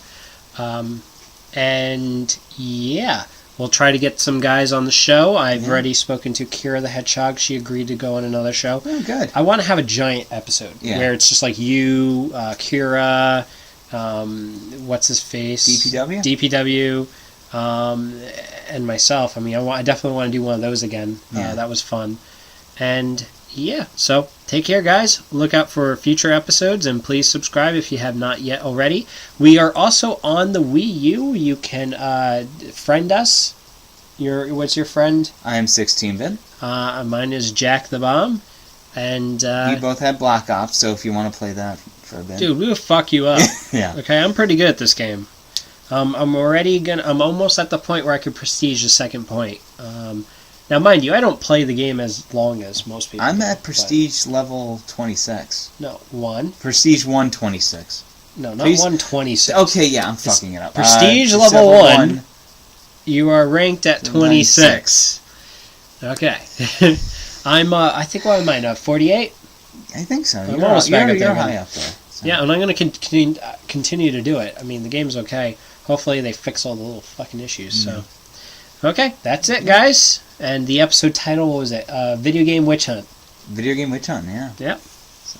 And yeah. We'll try to get some guys on the show. I've already spoken to Kira the Hedgehog. She agreed to go on another show. Oh, good. I want to have a giant episode where it's just like you, Kira, what's his face? DPW? And myself. I mean, I definitely want to do one of those again. Yeah. That was fun. And yeah, so take care, guys. Look out for future episodes, and please subscribe if you have not yet already. We are also on the Wii U. You can friend us. What's your friend? I am 16-bit. Mine is Jack the Bomb. And we both have Black Ops, so if you want to play that for a bit. Dude, we'll fuck you up. Yeah. Okay, I'm pretty good at this game. I'm almost at the point where I could prestige the second point. Now, mind you, I don't play the game as long as most people. I'm at Prestige level 26. No, 1. Prestige 126. No, not 126. Okay, yeah, I'm fucking it up. Prestige level 1. You are ranked at 26. Okay. I think what am I, 48? I think so. I'm almost back up there. You're high up there. So. Yeah, and I'm going to continue to do it. I mean, the game's okay. Hopefully they fix all the little fucking issues, so... Okay, that's it, guys. And the episode title, what was it? Video Game Witch Hunt. Video Game Witch Hunt, yeah. Yep. So.